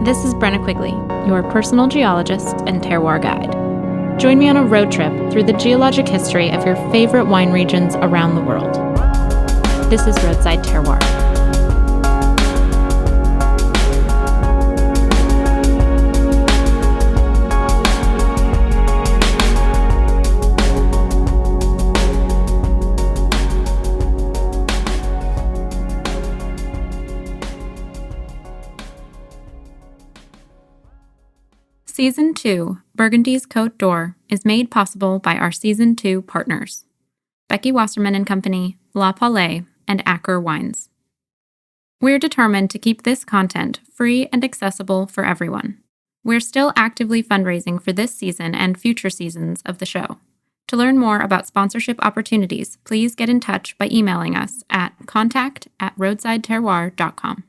This is Brenna Quigley, your personal geologist and terroir guide. Join me on a road trip through the geologic history of your favorite wine regions around the world. This is Roadside Terroir. Season 2, Burgundy's Côte d'Or, is made possible by our Season 2 partners, Becky Wasserman and Company, La Palais, and Acker Wines. We're determined to keep this content free and accessible for everyone. We're still actively fundraising for this season and future seasons of the show. To learn more about sponsorship opportunities, please get in touch by emailing us at contact@roadsideterroir.com.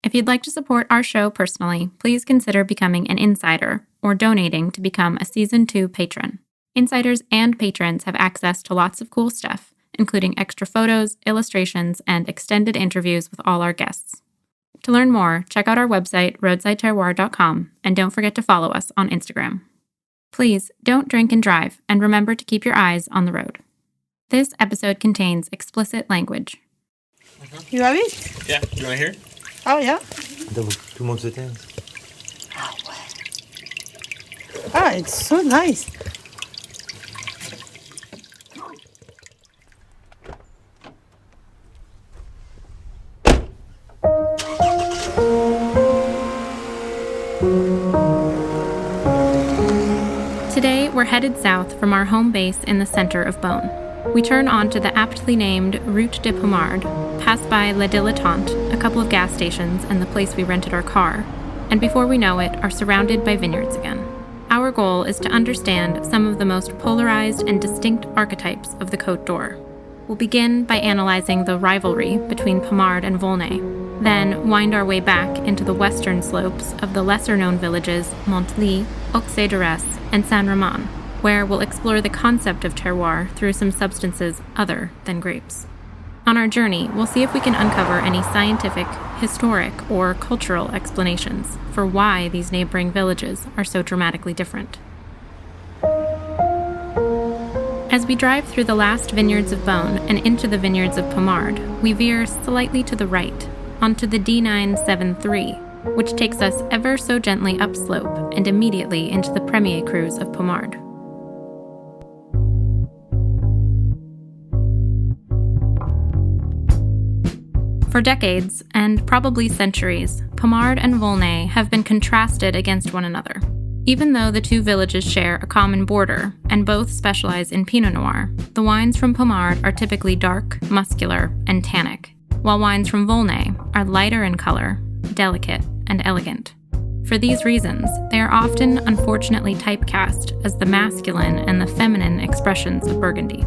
If you'd like to support our show personally, please consider becoming an insider or donating to become a Season 2 patron. Insiders and patrons have access to lots of cool stuff, including extra photos, illustrations, and extended interviews with all our guests. To learn more, check out our website, roadsideterroir.com, and don't forget to follow us on Instagram. Please don't drink and drive, and remember to keep your eyes on the road. This episode contains explicit language. You have it? Yeah, you want to hear? Oh, yeah. Tout le monde se tait. Ah, ouais. Ah, it's so nice. Today, we're headed south from our home base in the center of Beaune. We turn onto the aptly named Route de Pommard, pass by La Dilettante, a couple of gas stations, and the place we rented our car, and before we know it, are surrounded by vineyards again. Our goal is to understand some of the most polarized and distinct archetypes of the Côte d'Or. We'll begin by analyzing the rivalry between Pommard and Volnay, then wind our way back into the western slopes of the lesser-known villages Monthelie, Auxey Duresses, and Saint-Romain, where we'll explore the concept of terroir through some substances other than grapes. On our journey, we'll see if we can uncover any scientific, historic, or cultural explanations for why these neighboring villages are so dramatically different. As we drive through the last vineyards of Beaune and into the vineyards of Pommard, we veer slightly to the right, onto the D973, which takes us ever so gently upslope and immediately into the Premier Crus of Pommard. For decades, and probably centuries, Pommard and Volnay have been contrasted against one another. Even though the two villages share a common border and both specialize in pinot noir, the wines from Pommard are typically dark, muscular, and tannic, while wines from Volnay are lighter in color, delicate, and elegant. For these reasons, they are often unfortunately typecast as the masculine and the feminine expressions of Burgundy.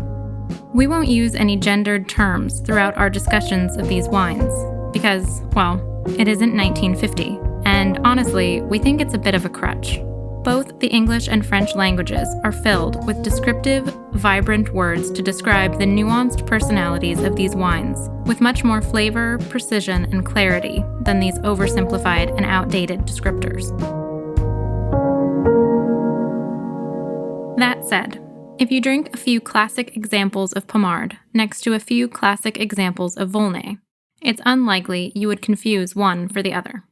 We won't use any gendered terms throughout our discussions of these wines, because, well, it isn't 1950, and honestly, we think it's a bit of a crutch. Both the English and French languages are filled with descriptive, vibrant words to describe the nuanced personalities of these wines, with much more flavor, precision, and clarity than these oversimplified and outdated descriptors. That said, if you drink a few classic examples of Pommard next to a few classic examples of Volnay, it's unlikely you would confuse one for the other.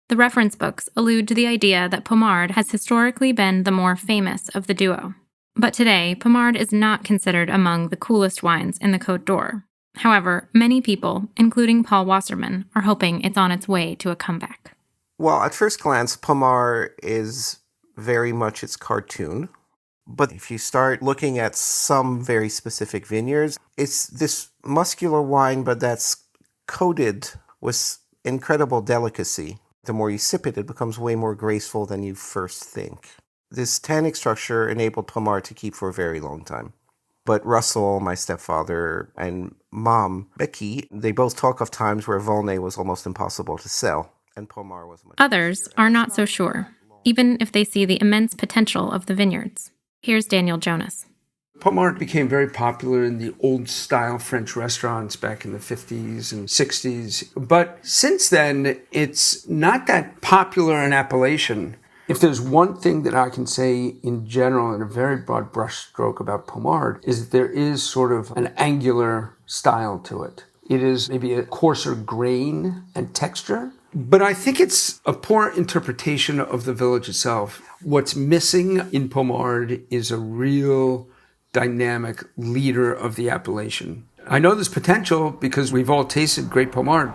The reference books allude to the idea that Pommard has historically been the more famous of the duo. But today, Pommard is not considered among the coolest wines in the Côte d'Or. However, many people, including Paul Wasserman, are hoping it's on its way to a comeback. Well, at first glance, Pommard is very much its cartoon. But if you start looking at some very specific vineyards, it's this muscular wine, but that's coated with incredible delicacy. The more you sip it, it becomes way more graceful than you first think. This tannic structure enabled Pommard to keep for a very long time. But Russell, my stepfather, and Mom, Becky, they both talk of times where Volnay was almost impossible to sell, and Pommard was much Others easier. are not so sure, even if they see the immense potential of the vineyards. Here's Daniel Jonas. Pommard became very popular in the old-style French restaurants back in the 50s and 60s. But since then, it's not that popular an appellation. If there's one thing that I can say in general, in a very broad brushstroke about Pommard, is that there is sort of an angular style to it. It is maybe a coarser grain and texture. But I think it's a poor interpretation of the village itself. What's missing in Pommard is a real dynamic leader of the appellation. I know there's potential because we've all tasted great Pommard.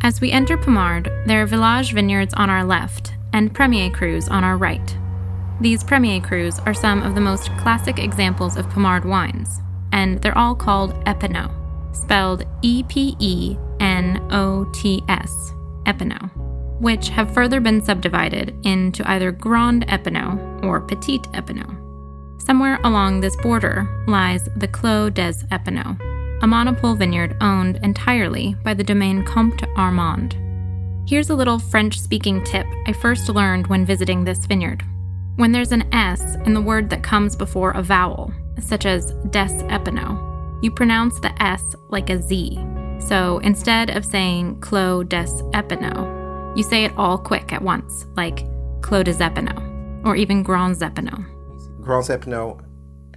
As we enter Pommard, there are village vineyards on our left and Premier Crus on our right. These Premier Crus are some of the most classic examples of Pommard wines, and they're all called Epinot, spelled Epenots, Epinot, which have further been subdivided into either Grand Epinot or Petit Epinot. Somewhere along this border lies the Clos des Epinots, a monopole vineyard owned entirely by the domain Comte Armand. Here's a little French-speaking tip I first learned when visiting this vineyard. When there's an S in the word that comes before a vowel, such as des Epinots, you pronounce the S like a Z. So instead of saying Clos des Epinots, you say it all quick at once, like Clos des Epinots, or even Grands Epinots. Grands Epinots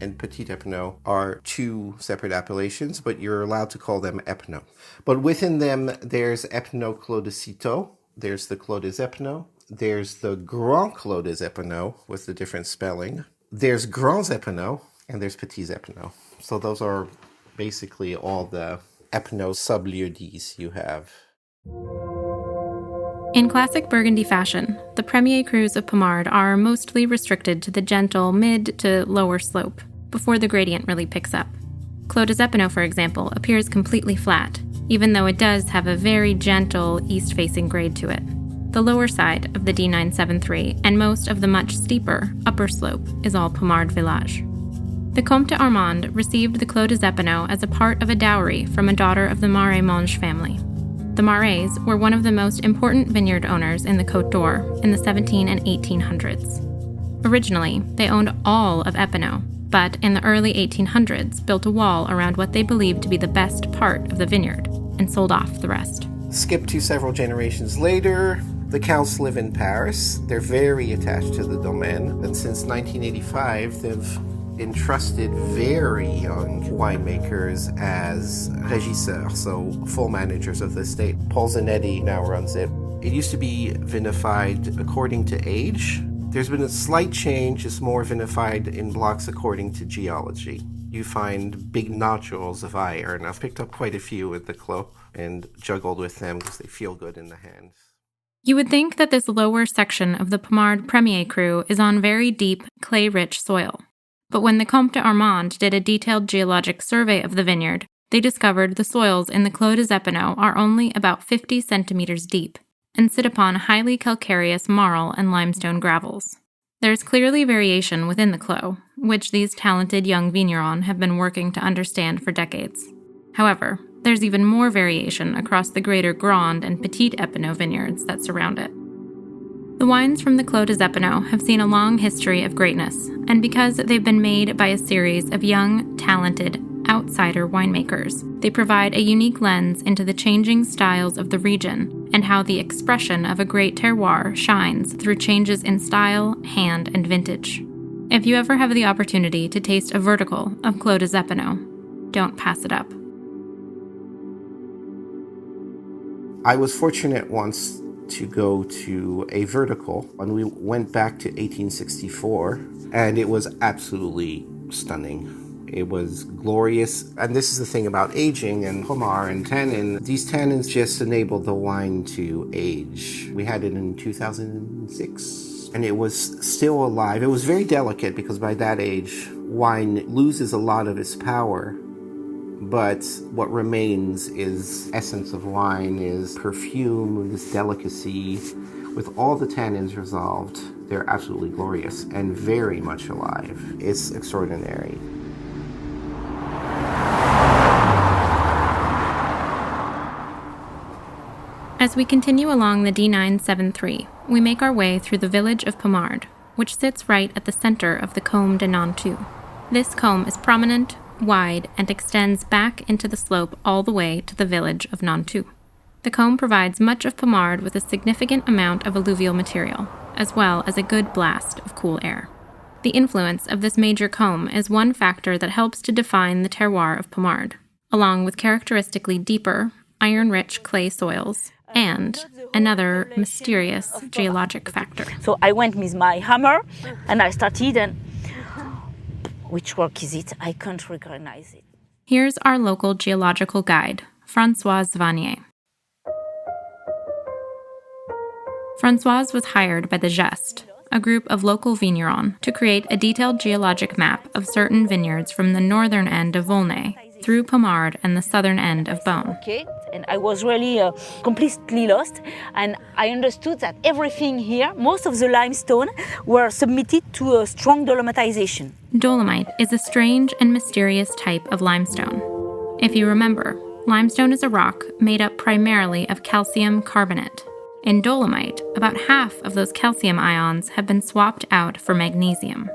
and Petit Epinot are two separate appellations, but you're allowed to call them Epinot. But within them, there's Epinot Clos de Citeaux, there's the Clos des Epinots, there's the Grand Clos des Epinots with the different spelling, there's Grands Epinots, and there's Petits Epinots. So those are basically all the Epinot sub-lieux-dits you have. In classic Burgundy fashion, the Premier Crus of Pommard are mostly restricted to the gentle mid to lower slope, before the gradient really picks up. Clos des Epinots, for example, appears completely flat, even though it does have a very gentle east-facing grade to it. The lower side of the D973 and most of the much steeper upper slope is all Pommard village. The Comte Armand received the Clos des Epinots as a part of a dowry from a daughter of the Marais family. The Marais were one of the most important vineyard owners in the Côte d'Or in the 17 and 1800s. Originally, they owned all of Epinot, but in the early 1800s built a wall around what they believed to be the best part of the vineyard and sold off the rest. Skip to several generations later, the Counts live in Paris. They're very attached to the domain, and since 1985, they've entrusted very young winemakers as régisseurs, so full managers of the estate. Paul Zanetti now runs it. It used to be vinified according to age. There's been a slight change. It's more vinified in blocks according to geology. You find big nodules of iron. I've picked up quite a few at the Clos and juggled with them because they feel good in the hands. You would think that this lower section of the Pommard Premier Cru is on very deep, clay-rich soil. But when the Comte Armand did a detailed geologic survey of the vineyard, they discovered the soils in the Clos des Epinots are only about 50 centimeters deep and sit upon highly calcareous marl and limestone gravels. There's clearly variation within the Clos, which these talented young vignerons have been working to understand for decades. However, there's even more variation across the greater Grand and Petit Epinot vineyards that surround it. The wines from the Clos des Epinots have seen a long history of greatness, and because they've been made by a series of young, talented, outsider winemakers, they provide a unique lens into the changing styles of the region and how the expression of a great terroir shines through changes in style, hand, and vintage. If you ever have the opportunity to taste a vertical of Clos des Epinots, don't pass it up. I was fortunate once to go to a vertical, and we went back to 1864, and it was absolutely stunning. It was glorious, and this is the thing about aging and Pommard and tannin. These tannins just enabled the wine to age. We had it in 2006, and it was still alive. It was very delicate because by that age, wine loses a lot of its power. But what remains is essence of wine, is perfume, this delicacy. With all the tannins resolved, they're absolutely glorious and very much alive. It's extraordinary. As we continue along the D973, we make our way through the village of Pommard, which sits right at the center of the Côme de Nantou. This combe is prominent, wide, and extends back into the slope all the way to the village of Nantou. The combe provides much of Pommard with a significant amount of alluvial material, as well as a good blast of cool air. The influence of this major combe is one factor that helps to define the terroir of Pommard, along with characteristically deeper, iron-rich clay soils, and another mysterious geologic factor. So I went with my hammer and I started, and which rock is it? I can't recognize it. Here's our local geological guide, Françoise Vannier. Françoise was hired by the Geste, a group of local vignerons, to create a detailed geologic map of certain vineyards from the northern end of Volnay through Pommard and the southern end of Beaune. Okay, and I was really completely lost, and I understood that everything here, most of the limestone, were submitted to a strong dolomitization. Dolomite is a strange and mysterious type of limestone. If you remember, limestone is a rock made up primarily of calcium carbonate. In dolomite, about half of those calcium ions have been swapped out for magnesium.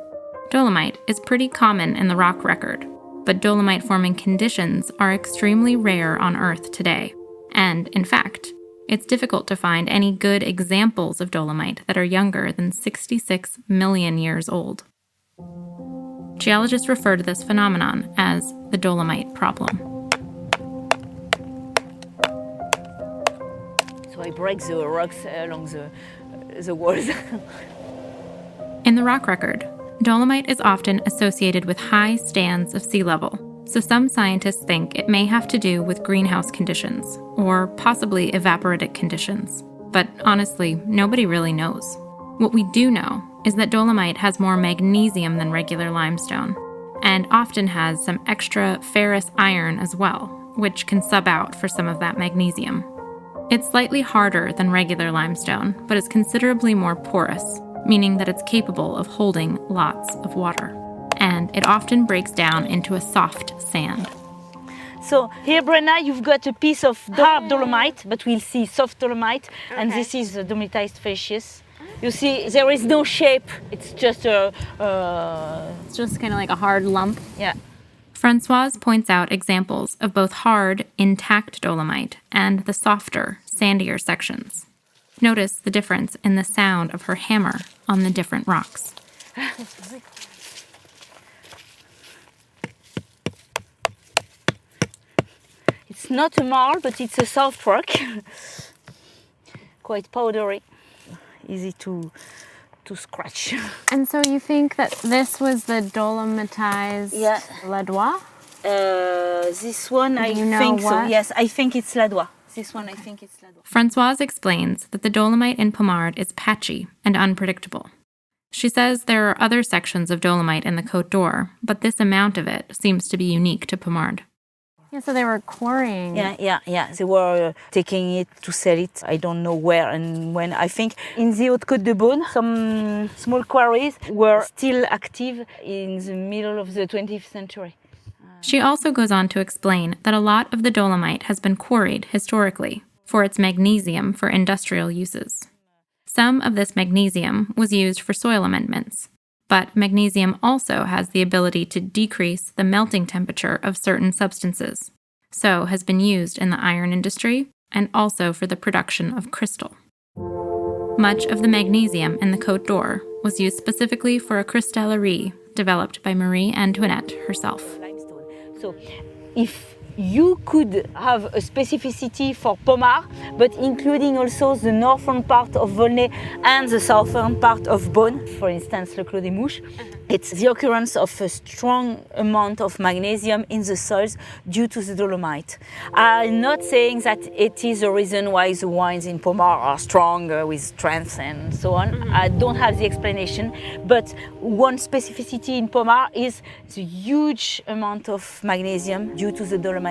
Dolomite is pretty common in the rock record, but dolomite-forming conditions are extremely rare on Earth today. And, in fact, it's difficult to find any good examples of dolomite that are younger than 66 million years old. Geologists refer to this phenomenon as the dolomite problem. So I break the rocks along the walls. In the rock record, dolomite is often associated with high stands of sea level, so some scientists think it may have to do with greenhouse conditions, or possibly evaporitic conditions. But honestly, nobody really knows. What we do know is that dolomite has more magnesium than regular limestone, and often has some extra ferrous iron as well, which can sub out for some of that magnesium. It's slightly harder than regular limestone, but it's considerably more porous, meaning that it's capable of holding lots of water. And it often breaks down into a soft sand. So here, Brenna, you've got a piece of hard dolomite, but we'll see soft dolomite, and this is the dolomitized facies. You see, there is no shape. It's just It's just kind of like a hard lump. Yeah. Françoise points out examples of both hard, intact dolomite and the softer, sandier sections. Notice the difference in the sound of her hammer on the different rocks. It's not a marl, but it's a soft rock. Quite powdery. Easy to scratch. And so you think that this was the dolomitized Ladois? This one, I think so. Yes, I think it's Ladois. This one, I think it's Ladois. Françoise explains that the dolomite in Pommard is patchy and unpredictable. She says there are other sections of dolomite in the Côte d'Or, but this amount of it seems to be unique to Pommard. Yeah, so they were quarrying. Yeah. They were taking it to sell it. I don't know where and when. I think in the Côte de Beaune, some small quarries were still active in the middle of the 20th century. She also goes on to explain that a lot of the dolomite has been quarried historically for its magnesium for industrial uses. Some of this magnesium was used for soil amendments, but magnesium also has the ability to decrease the melting temperature of certain substances, so has been used in the iron industry and also for the production of crystal. Much of the magnesium in the Côte d'Or was used specifically for a cristallerie developed by Marie Antoinette herself. So if you could have a specificity for Pommard, but including also the northern part of Volnay and the southern part of Beaune, for instance, Le Clos des Mouches, it's the occurrence of a strong amount of magnesium in the soils due to the dolomite. I'm not saying that it is the reason why the wines in Pommard are strong with strength and so on. I don't have the explanation, but one specificity in Pommard is the huge amount of magnesium due to the dolomitization.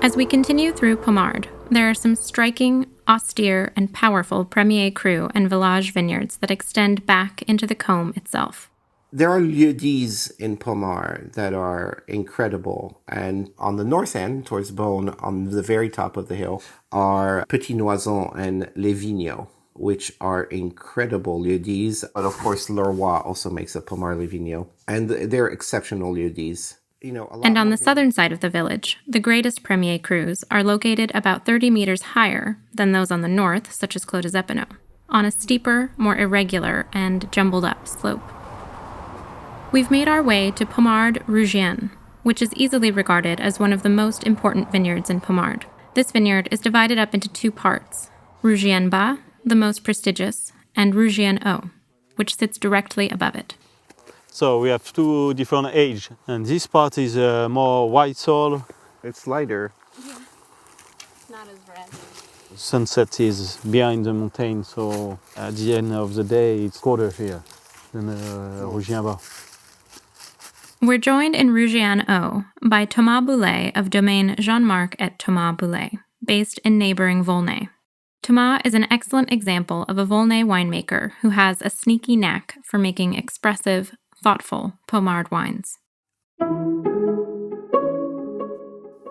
As we continue through Pommard, there are some striking, austere, and powerful Premier Cru and Village vineyards that extend back into the Côme itself. There are lieux-dits in Pommard that are incredible. And on the north end, towards Beaune, on the very top of the hill, are Petit Noison and Les Vigneaux, which are incredible lieux-dits. But of course, Leroy also makes a Pommard Les Vigneaux. And they're exceptional lieux-dits. And on the southern side of the village, the greatest Premier Crus are located about 30 meters higher than those on the north, such as Clos des Epinaux, on a steeper, more irregular, and jumbled-up slope. We've made our way to Pommard Rougien, which is easily regarded as one of the most important vineyards in Pommard. This vineyard is divided up into two parts, Rougien Bas, the most prestigious, and Rougien Haut, which sits directly above it. So we have two different ages, and this part is more white soil. It's lighter. Yeah, not as red. Sunset is behind the mountain, so at the end of the day it's colder here than Rougien Bas. We're joined in Rougien Haut by Thomas Bouley of Domaine Jean-Marc et Thomas Bouley, based in neighboring Volnay. Thomas is an excellent example of a Volnay winemaker who has a sneaky knack for making expressive, thoughtful Pommard wines.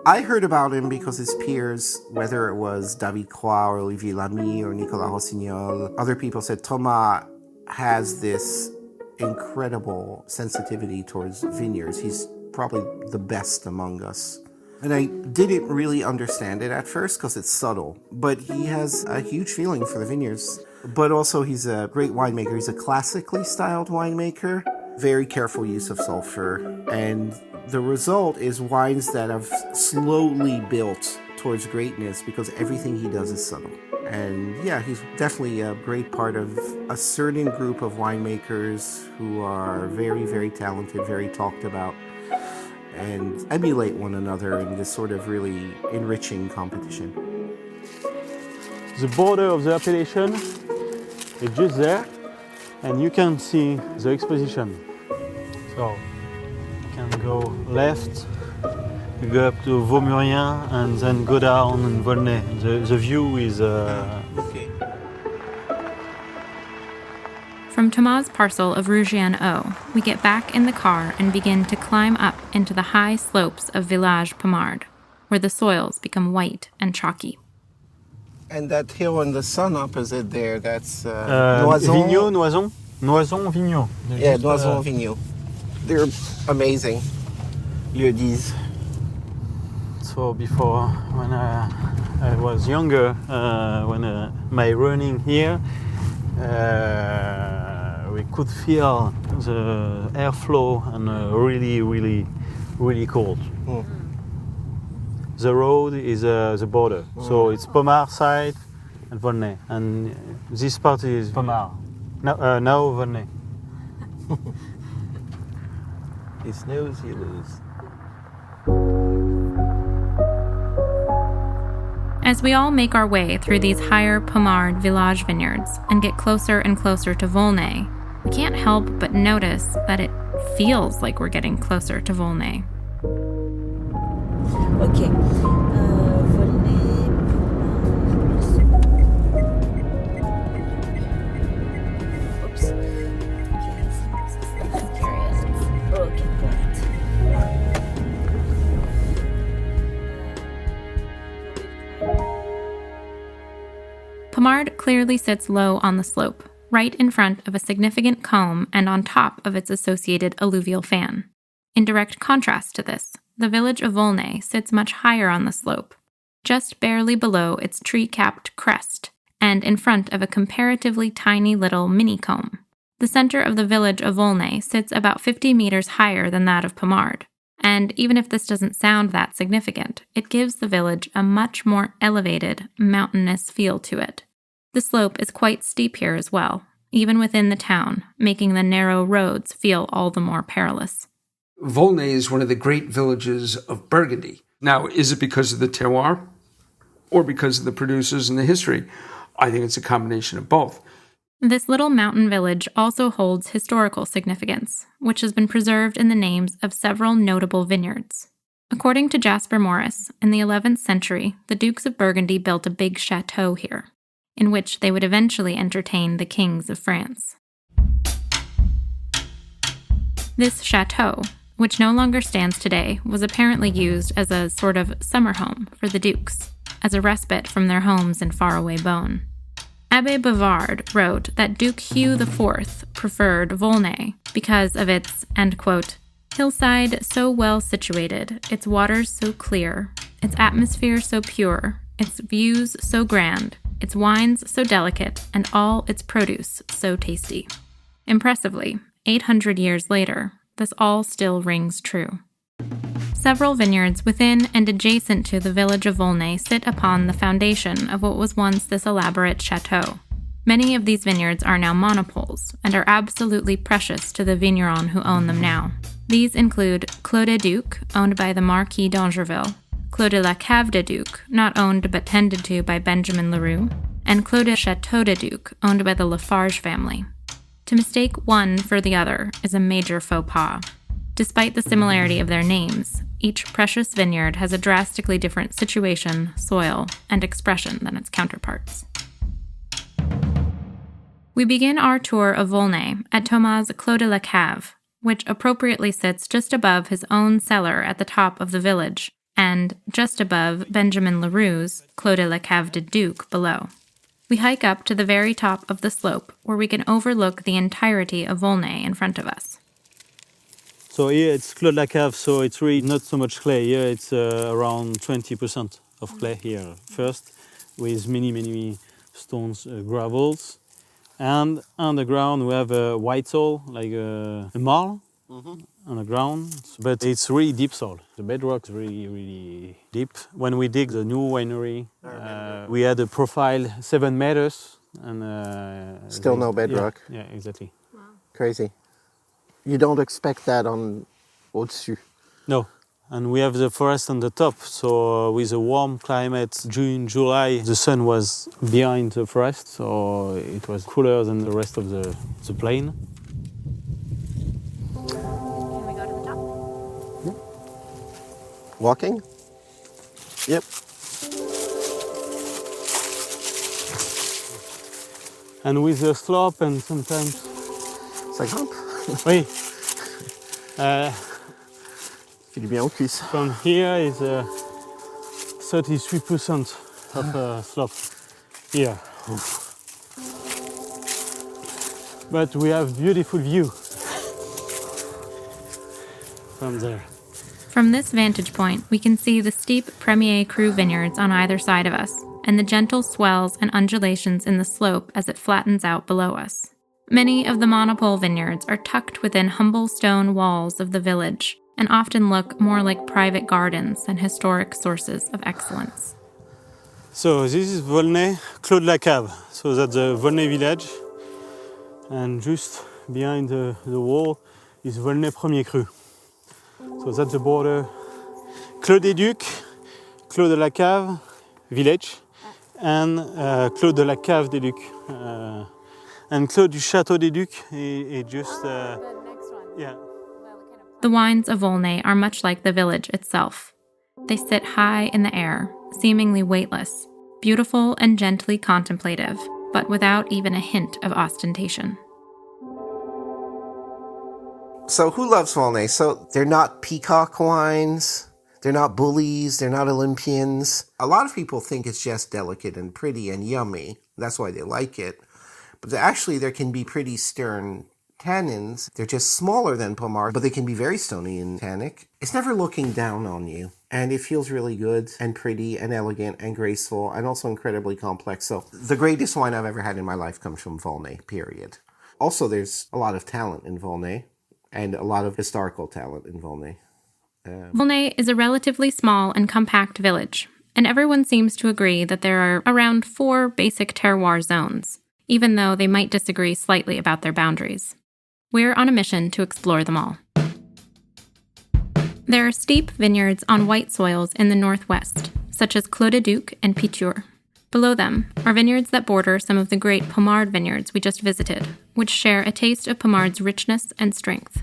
I heard about him because his peers, whether it was David Croix or Olivier Lamy or Nicolas Rossignol, other people said Thomas has this incredible sensitivity towards vineyards. He's probably the best among us. And I didn't really understand it at first because it's subtle, but he has a huge feeling for the vineyards. But also he's a great winemaker. He's a classically styled winemaker, very careful use of sulfur, and the result is wines that have slowly built towards greatness because everything he does is subtle. And yeah, he's definitely a great part of a certain group of winemakers who are very, very talented, very talked about, and emulate one another in this sort of really enriching competition. The border of the appellation is just there, and you can see the exposition. So you can go left, you go up to Vaumurien, and then go down in Volnay. The view is... Okay. From Thomas' parcel of Rougien Haut, we get back in the car and begin to climb up into the high slopes of Village Pommard, where the soils become white and chalky. And that hill in the sun opposite there, that's Noison. Vigneaux, Noison. Noison, Vigneaux. Yeah, Noison, Vigneaux. They're amazing. Lieux-dits. So before, when I was younger, when my running here, we could feel the airflow and really, really, really cold. Mm. The road is the border, so it's Pommard side and Volnay, and this part is Pommard. Now Volnay. He snooze, you lose. As we all make our way through these higher Pommard village vineyards and get closer and closer to Volnay, we can't help but notice that it feels like we're getting closer to Volnay. Okay. Volnay. Oops. Okay, got it. Pommard clearly sits low on the slope, right in front of a significant combe and on top of its associated alluvial fan. In direct contrast to this, the village of Volnay sits much higher on the slope, just barely below its tree-capped crest, and in front of a comparatively tiny little mini-combe. The center of the village of Volnay sits about 50 meters higher than that of Pommard, and even if this doesn't sound that significant, it gives the village a much more elevated, mountainous feel to it. The slope is quite steep here as well, even within the town, making the narrow roads feel all the more perilous. Volnay is one of the great villages of Burgundy. Now, is it because of the terroir or because of the producers and the history? I think it's a combination of both. This little mountain village also holds historical significance, which has been preserved in the names of several notable vineyards. According to Jasper Morris, in the 11th century, the Dukes of Burgundy built a big chateau here, in which they would eventually entertain the kings of France. This chateau, which no longer stands today, was apparently used as a sort of summer home for the Ducs, as a respite from their homes in faraway Beaune. Abbé Bavard wrote that Duke Hugh IV preferred Volnay because of its, end quote, hillside so well situated, its waters so clear, its atmosphere so pure, its views so grand, its wines so delicate, and all its produce so tasty. Impressively, 800 years later, this all still rings true. Several vineyards within and adjacent to the village of Volnay sit upon the foundation of what was once this elaborate chateau. Many of these vineyards are now monopoles and are absolutely precious to the vignerons who own them now. These include Clos des Ducs, owned by the Marquis d'Angerville, Clos de la Cave des Ducs, not owned but tended to by Benjamin Leroux, and Clos de Château des Ducs, owned by the Lafarge family. To mistake one for the other is a major faux pas. Despite the similarity of their names, each precious vineyard has a drastically different situation, soil, and expression than its counterparts. We begin our tour of Volnay at Thomas' Clos de la Cave, which appropriately sits just above his own cellar at the top of the village, and just above Benjamin Leroux's Clos de la Cave des Ducs below. We hike up to the very top of the slope, where we can overlook the entirety of Volnay in front of us. So here it's Clos de la Cave, so it's really not so much clay. Here it's around 20% of clay here first, with many stones, gravels. And on the ground we have a white soil, like a marl on the ground. But it's really deep soil. The bedrock's really deep. When we dig the new winery, we had a profile 7 meters. And Still no bedrock. Yeah, exactly. Wow. Crazy. You don't expect that on au-dessus. No, and we have the forest on the top, so with a warm climate, June, July, the sun was behind the forest, so it was cooler than the rest of the plain. Can we go to the top? Yeah. Walking? Yep. And with the slope and sometimes... Ça grimpe. Oui. Fait du bien aux cuisses. From here is 33% of slope here. But we have beautiful view from there. From this vantage point, we can see the steep Premier Cru vineyards on either side of us, and the gentle swells and undulations in the slope as it flattens out below us. Many of the monopole vineyards are tucked within humble stone walls of the village and often look more like private gardens than historic sources of excellence. So this is Volnay, Clos de la Cave. So that's the Volnay village. And just behind the wall is Volnay Premier Cru. So that's the border. Clos des Ducs, Clos de la Cave village, and Clos de la Cave des Ducs. And Clos du Château des Ducs is just... The next one. Yeah. The wines of Volnay are much like the village itself. They sit high in the air, seemingly weightless, beautiful and gently contemplative, but without even a hint of ostentation. So who loves Volnay? So they're not peacock wines, they're not bullies, they're not Olympians. A lot of people think it's just delicate and pretty and yummy. That's why they like it. But actually there can be pretty stern tannins. They're just smaller than Pommard, but they can be very stony and tannic. It's never looking down on you. And it feels really good and pretty and elegant and graceful and also incredibly complex. So the greatest wine I've ever had in my life comes from Volnay, period. Also, there's a lot of talent in Volnay and a lot of historical talent in Volnay. Volnay is a relatively small and compact village, and everyone seems to agree that there are around 4 basic terroir zones, even though they might disagree slightly about their boundaries. We're on a mission to explore them all. There are steep vineyards on white soils in the northwest, such as Clos des Ducs and Piture. Below them are vineyards that border some of the great Pommard vineyards we just visited, which share a taste of Pommard's richness and strength.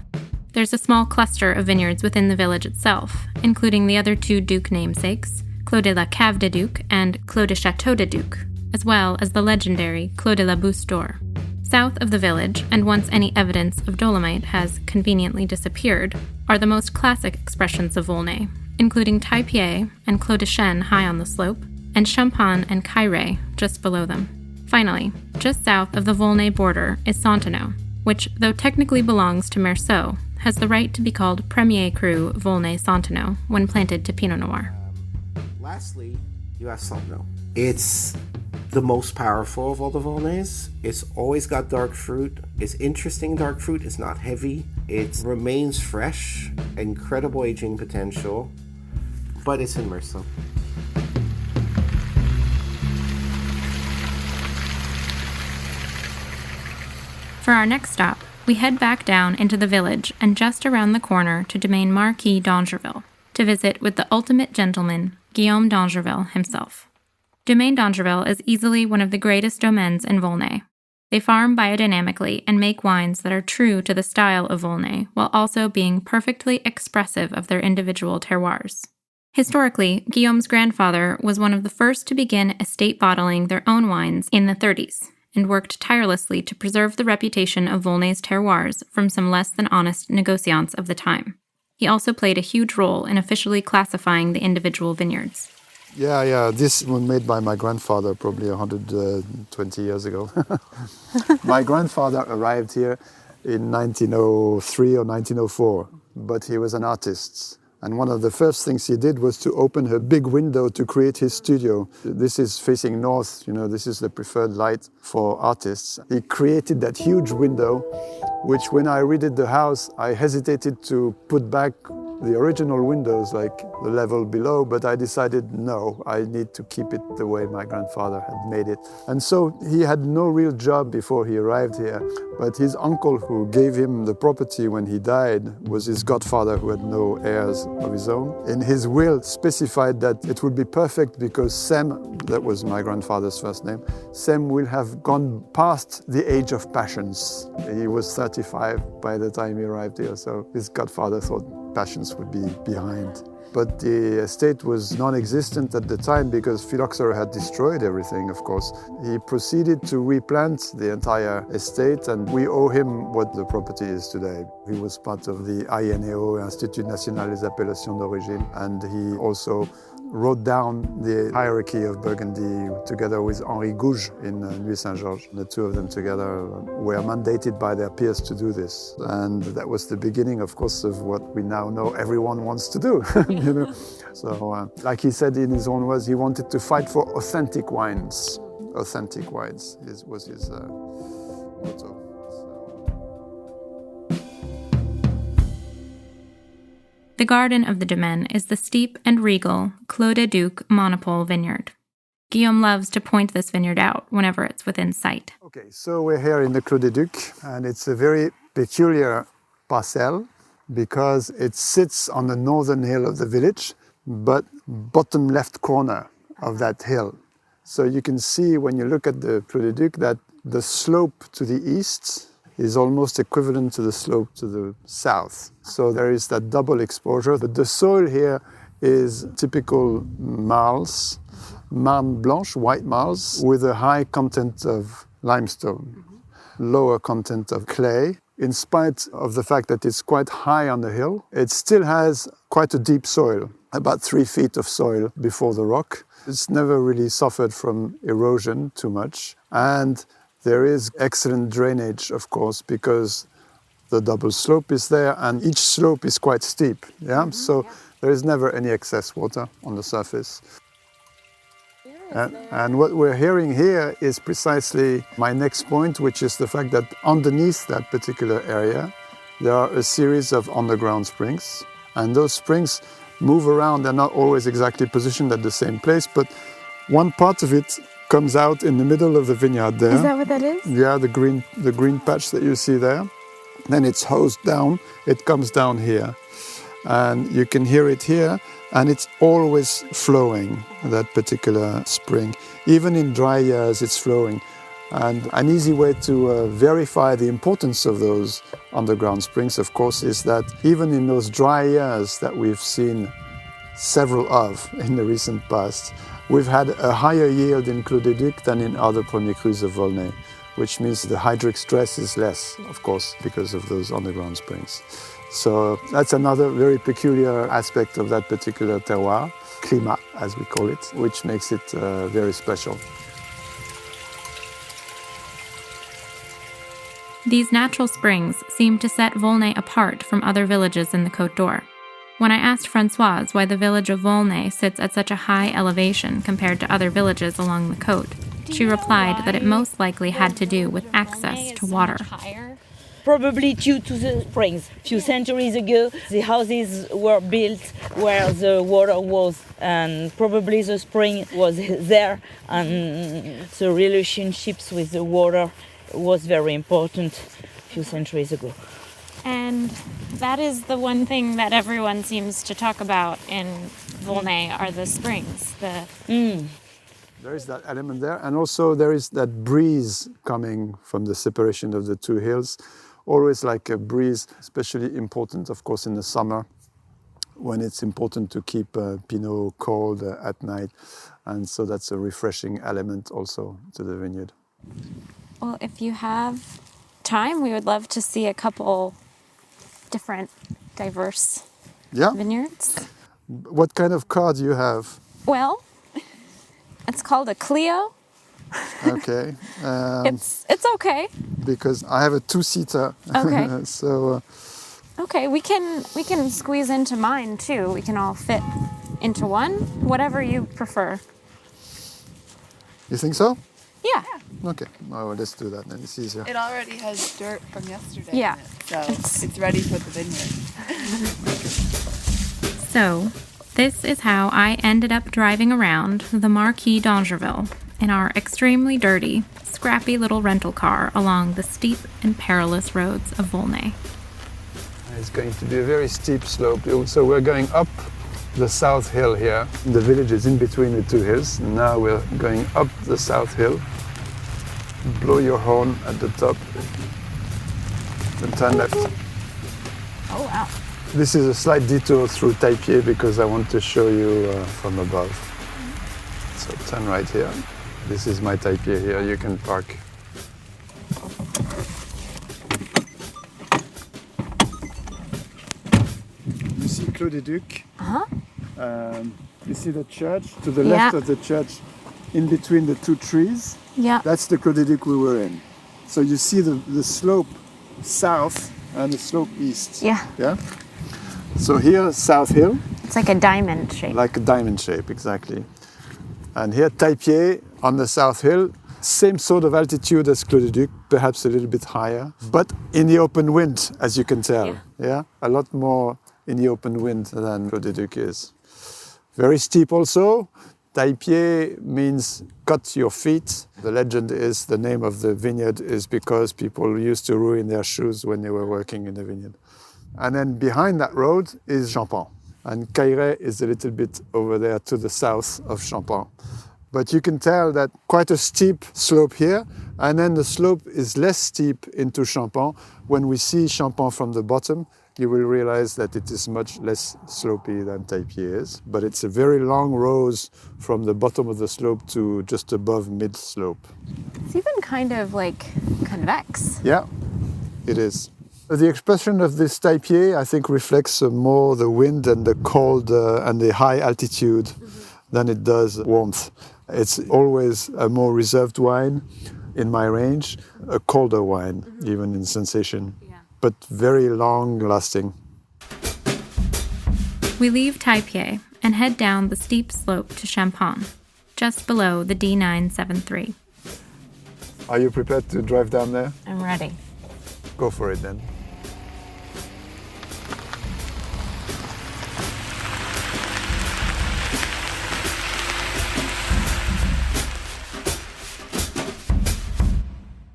There's a small cluster of vineyards within the village itself, including the other 2 Duc namesakes, Clos de la Cave des Ducs and Clos de Château des Ducs, as well as the legendary Clos de la Bousse d'Or. South of the village, and once any evidence of Dolomite has conveniently disappeared, are the most classic expressions of Volnay, including Taille and Clos de Chêne high on the slope, and Champagne and Cailleret just below them. Finally, just south of the Volnay border is Santenau, which, though technically belongs to Meursault, has the right to be called Premier Cru Volnay-Santenau when planted to Pinot Noir. Lastly, you have Santenau. It's the most powerful of all the Volnays. It's always got dark fruit. It's interesting dark fruit. It's not heavy. It remains fresh, incredible aging potential, but it's in Meursault. For our next stop, we head back down into the village and just around the corner to Domaine Marquis d'Angerville to visit with the ultimate gentleman, Guillaume d'Angerville himself. Domaine d'Angerville is easily one of the greatest domaines in Volnay. They farm biodynamically and make wines that are true to the style of Volnay while also being perfectly expressive of their individual terroirs. Historically, Guillaume's grandfather was one of the first to begin estate bottling their own wines in the 30s and worked tirelessly to preserve the reputation of Volnay's terroirs from some less than honest negociants of the time. He also played a huge role in officially classifying the individual vineyards. Yeah, this was made by my grandfather probably 120 years ago. My grandfather arrived here in 1903 or 1904, but he was an artist. And one of the first things he did was to open a big window to create his studio. This is facing north, this is the preferred light for artists. He created that huge window, which when I redid the house, I hesitated to put back the original windows, like the level below, but I decided no, I need to keep it the way my grandfather had made it. And so he had no real job before he arrived here, but his uncle who gave him the property when he died was his godfather who had no heirs of his own. In his will specified that it would be perfect because Sam, that was my grandfather's first name, Sam will have gone past the age of passions. He was 35 by the time he arrived here, so his godfather thought passions would be behind. But the estate was non-existent at the time because phylloxera had destroyed everything, of course. He proceeded to replant the entire estate, and we owe him what the property is today. He was part of the INAO, Institut National des Appellations d'Origine, and he also wrote down the hierarchy of Burgundy together with Henri Gouge in Nuit Saint-Georges. The two of them together were mandated by their peers to do this. And that was the beginning, of course, of what we now know everyone wants to do. So, like he said in his own words, he wanted to fight for authentic wines. Authentic wines was his motto. The garden of the domaine is the steep and regal Clos des Ducs monopole vineyard. Guillaume loves to point this vineyard out whenever it's within sight. Okay, so we're here in the Clos des Ducs, and it's a very peculiar parcel because it sits on the northern hill of the village, but bottom left corner of that hill. So you can see when you look at the Clos des Ducs that the slope to the east is almost equivalent to the slope to the south. So there is that double exposure, but the soil here is typical marls, marne blanche, white marls, with a high content of limestone, lower content of clay. In spite of the fact that it's quite high on the hill, it still has quite a deep soil, about 3 feet of soil before the rock. It's never really suffered from erosion too much. And there is excellent drainage, of course, because the double slope is there and each slope is quite steep. So there is never any excess water on the surface. And what we're hearing here is precisely my next point, which is the fact that underneath that particular area, there are a series of underground springs. And those springs move around. They're not always exactly positioned at the same place, but one part of it comes out in the middle of the vineyard there. Is that what that is? Yeah, the green patch that you see there. Then it's hosed down, it comes down here. And you can hear it here, and it's always flowing, that particular spring. Even in dry years, it's flowing. And an easy way to verify the importance of those underground springs, of course, is that even in those dry years that we've seen several of in the recent past, we've had a higher yield in Clos des Ducs than in other Premier Crus of Volnay. which means the hydric stress is less, of course, because of those underground springs. So that's another very peculiar aspect of that particular terroir, climat, as we call it, which makes it very special. These natural springs seem to set Volnay apart from other villages in the Côte d'Or. When I asked Françoise why the village of Volnay sits at such a high elevation compared to other villages along the côte, she replied that it most likely had to do with access to water. Probably due to the springs. A few centuries ago, the houses were built where the water was, and probably the spring was there, and the relationships with the water was very important a few centuries ago. And that is the one thing that everyone seems to talk about in Volnay are the springs. There is that element there, and also there is that breeze coming from the separation of the two hills. Always like a breeze, especially important, of course, in the summer, when it's important to keep pinot cold at night. And so that's a refreshing element also to the vineyard. Well, if you have time, we would love to see a couple different, diverse vineyards. What kind of car do you have? Well, it's called a Clio. Okay. It's okay. Because I have a two-seater. Okay. So. Okay, we can squeeze into mine too. We can all fit into one, whatever you prefer. You think so? Yeah. Okay. Oh, well, let's do that then. It's easier. It already has dirt from yesterday. Yeah. In it, so it's ready for the vineyard. So, this is how I ended up driving around the Marquis d'Angerville in our extremely dirty, scrappy little rental car along the steep and perilous roads of Volnay. It's going to be a very steep slope. So we're going up the south hill here. The village is in between the two hills. Now we're going up the south hill. Blow your horn at the top. Then turn left. Oh, wow. This is a slight detour through Taipei because I want to show you from above. So turn right here. This is my Taipei here. You can park. You see Clothilde Ducs. You see the church? To the left of the church, in between the two trees. Yeah. That's the Clothilde Ducs we were in. So you see the slope south and the slope east. Yeah. Yeah? So here, South Hill. It's like a diamond shape. Like a diamond shape, exactly. And here, Taipei on the South Hill. Same sort of altitude as Clothilde Ducs, perhaps a little bit higher. But in the open wind, as you can tell. Yeah? A lot more in the open wind than Clothilde Ducs is. Very steep also. Taipei means cut your feet. The legend is the name of the vineyard is because people used to ruin their shoes when they were working in the vineyard. And then behind that road is Champagne. And Cailleret is a little bit over there to the south of Champagne. But you can tell that quite a steep slope here, and then the slope is less steep into Champagne. When we see Champagne from the bottom, you will realize that it is much less slopey than Taipei is. But it's a very long rose from the bottom of the slope to just above mid-slope. It's even kind of like convex. Yeah, it is. The expression of this Taipei, I think, reflects more the wind and the cold and the high altitude than it does warmth. It's always a more reserved wine in my range, a colder wine, even in sensation, but very long-lasting. We leave Taipei and head down the steep slope to Champagne, just below the D973. Are you prepared to drive down there? I'm ready. Go for it then.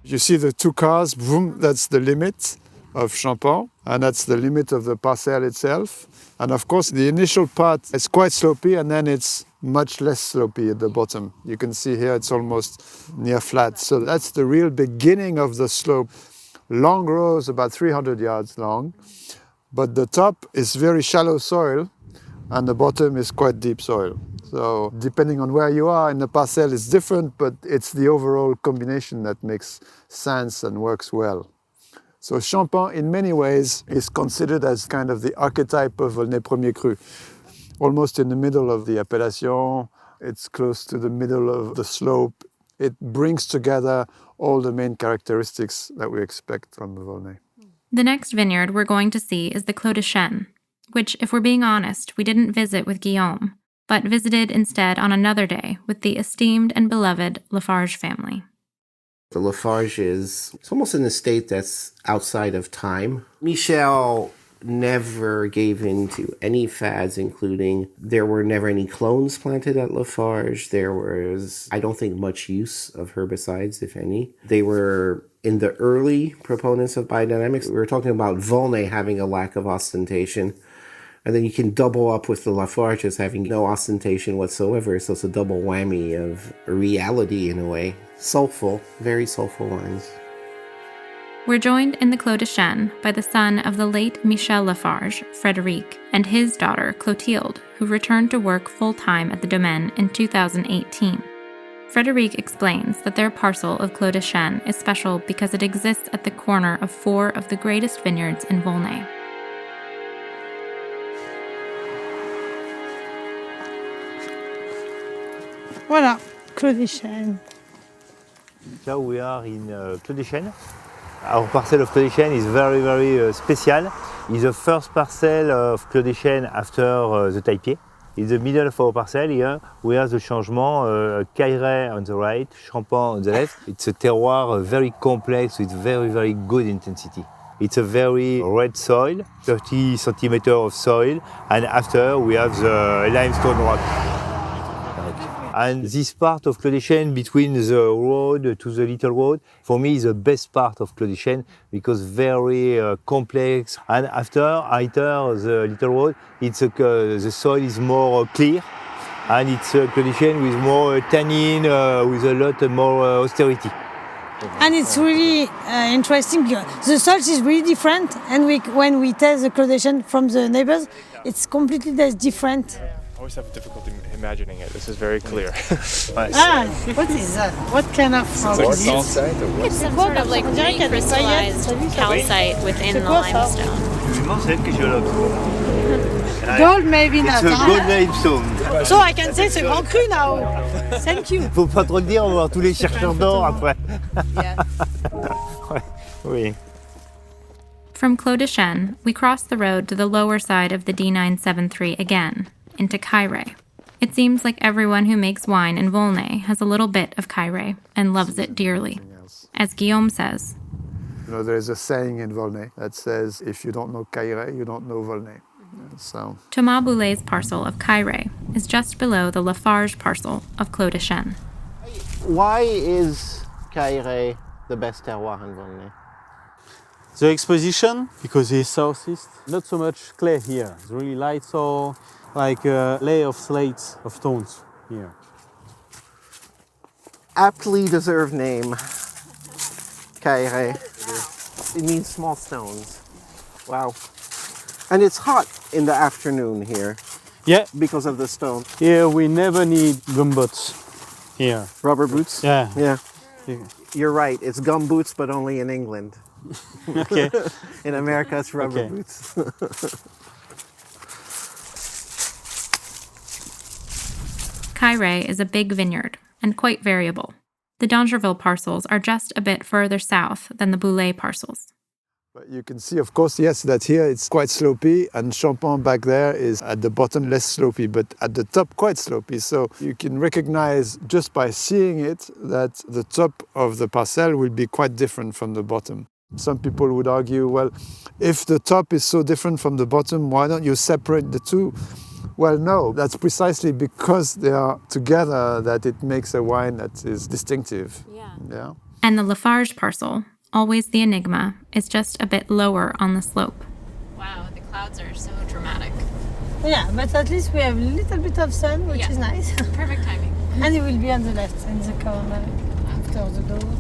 You see the two cars, boom, that's the limit of Champagne, and that's the limit of the parcel itself. And of course, the initial part is quite slopey, and then it's much less slopey at the bottom. You can see here it's almost near flat. So that's the real beginning of the slope. Long rows, about 300 yards long, but the top is very shallow soil, and the bottom is quite deep soil. So depending on where you are in the parcel, it's different, but it's the overall combination that makes sense and works well. So Champagne, in many ways, is considered as kind of the archetype of Volnay Premier Cru. Almost in the middle of the appellation, it's close to the middle of the slope. It brings together all the main characteristics that we expect from the Volnay. The next vineyard we're going to see is the Clos de Chêne, which, if we're being honest, we didn't visit with Guillaume, but visited instead on another day with the esteemed and beloved Lafarge family. The Lafarge it's almost an estate that's outside of time. Michel never gave in to any fads, including there were never any clones planted at Lafarge. There was, I don't think, much use of herbicides, if any. They were in the early proponents of biodynamics. We were talking about Volnay having a lack of ostentation. And then you can double up with the Lafarge as having no ostentation whatsoever. So it's a double whammy of reality in a way. Soulful, very soulful wines. We're joined in the Clos de Chêne by the son of the late Michel Lafarge, Frédéric, and his daughter, Clothilde, who returned to work full-time at the domaine in 2018. Frédéric explains that their parcel of Clos de Chêne is special because it exists at the corner of 4 of the greatest vineyards in Volnay. Voilà, Clos de Chêne. So we are in Clos de Chêne. Our parcel of Clos de Chêne is very, very special. It's the first parcel of Clos de Chêne after the Taille-Pied. In the middle of our parcel here, we have the changement, Cailleray on the right, Champagne on the left. It's a terroir very complex with very, very good intensity. It's a very red soil, 30 centimeters of soil, and after we have the limestone rock. And this part of Clos de Chêne between the road to the little road, for me is the best part of Clos de Chêne because very complex. And after the little road, it's the soil is more clear, and it's Clos de Chêne with more tannin, with a lot more austerity. And it's really interesting because the soil is really different, and when we test the Clos de Chêne from the neighbors, it's completely different. I always have difficulty imagining it. This is very clear. What is that? What kind of rock is this? It's some sort of like recrystallized calcite within the limestone. Gold maybe not. It's a gold limestone. So I can say it's a Grand Cru now. Thank you. Faut pas trop le dire, on va voir tous les chercheurs d'or après. Ouais, oui. From Clos de Chêne, we cross the road to the lower side of the D973 again, into Cailleray. It seems like everyone who makes wine in Volnay has a little bit of Cailleray and loves it dearly. As Guillaume says, You know, there's a saying in Volnay that says, if you don't know Cailleray, you don't know Volnay. So Thomas Boulet's parcel of Cailleray is just below the Lafarge parcel of Clos de Chêne. Why is Cailleray the best terroir in Volnay? The exposition, because it's southeast, not so much clay here. It's really light soil, like a layer of slates, of stones here. Aptly deserved name, Cailleray. It means small stones. Wow. And it's hot in the afternoon here. Yeah. Because of the stone. Here we never need gumboots. Here. Rubber boots? Yeah. Yeah. You're right. It's gum boots, but only in England. Okay. In America, it's rubber Okay. boots. Cailleray is a big vineyard and quite variable. The d'Angerville parcels are just a bit further south than the Bouley parcels. but you can see, of course, yes, that here it's quite slopey, and Champagne back there is at the bottom less slopey, but at the top quite slopey. So you can recognize just by seeing it that the top of the parcel will be quite different from the bottom. Some people would argue, well, if the top is so different from the bottom, why don't you separate the two? Well, no, that's precisely because they are together that it makes a wine that is distinctive. Yeah. And the Lafarge parcel, always the enigma, is just a bit lower on the slope. Wow, the clouds are so dramatic. Yeah, but at least we have a little bit of sun, which is nice. Perfect timing. And it will be on the left, in the corner, after the door.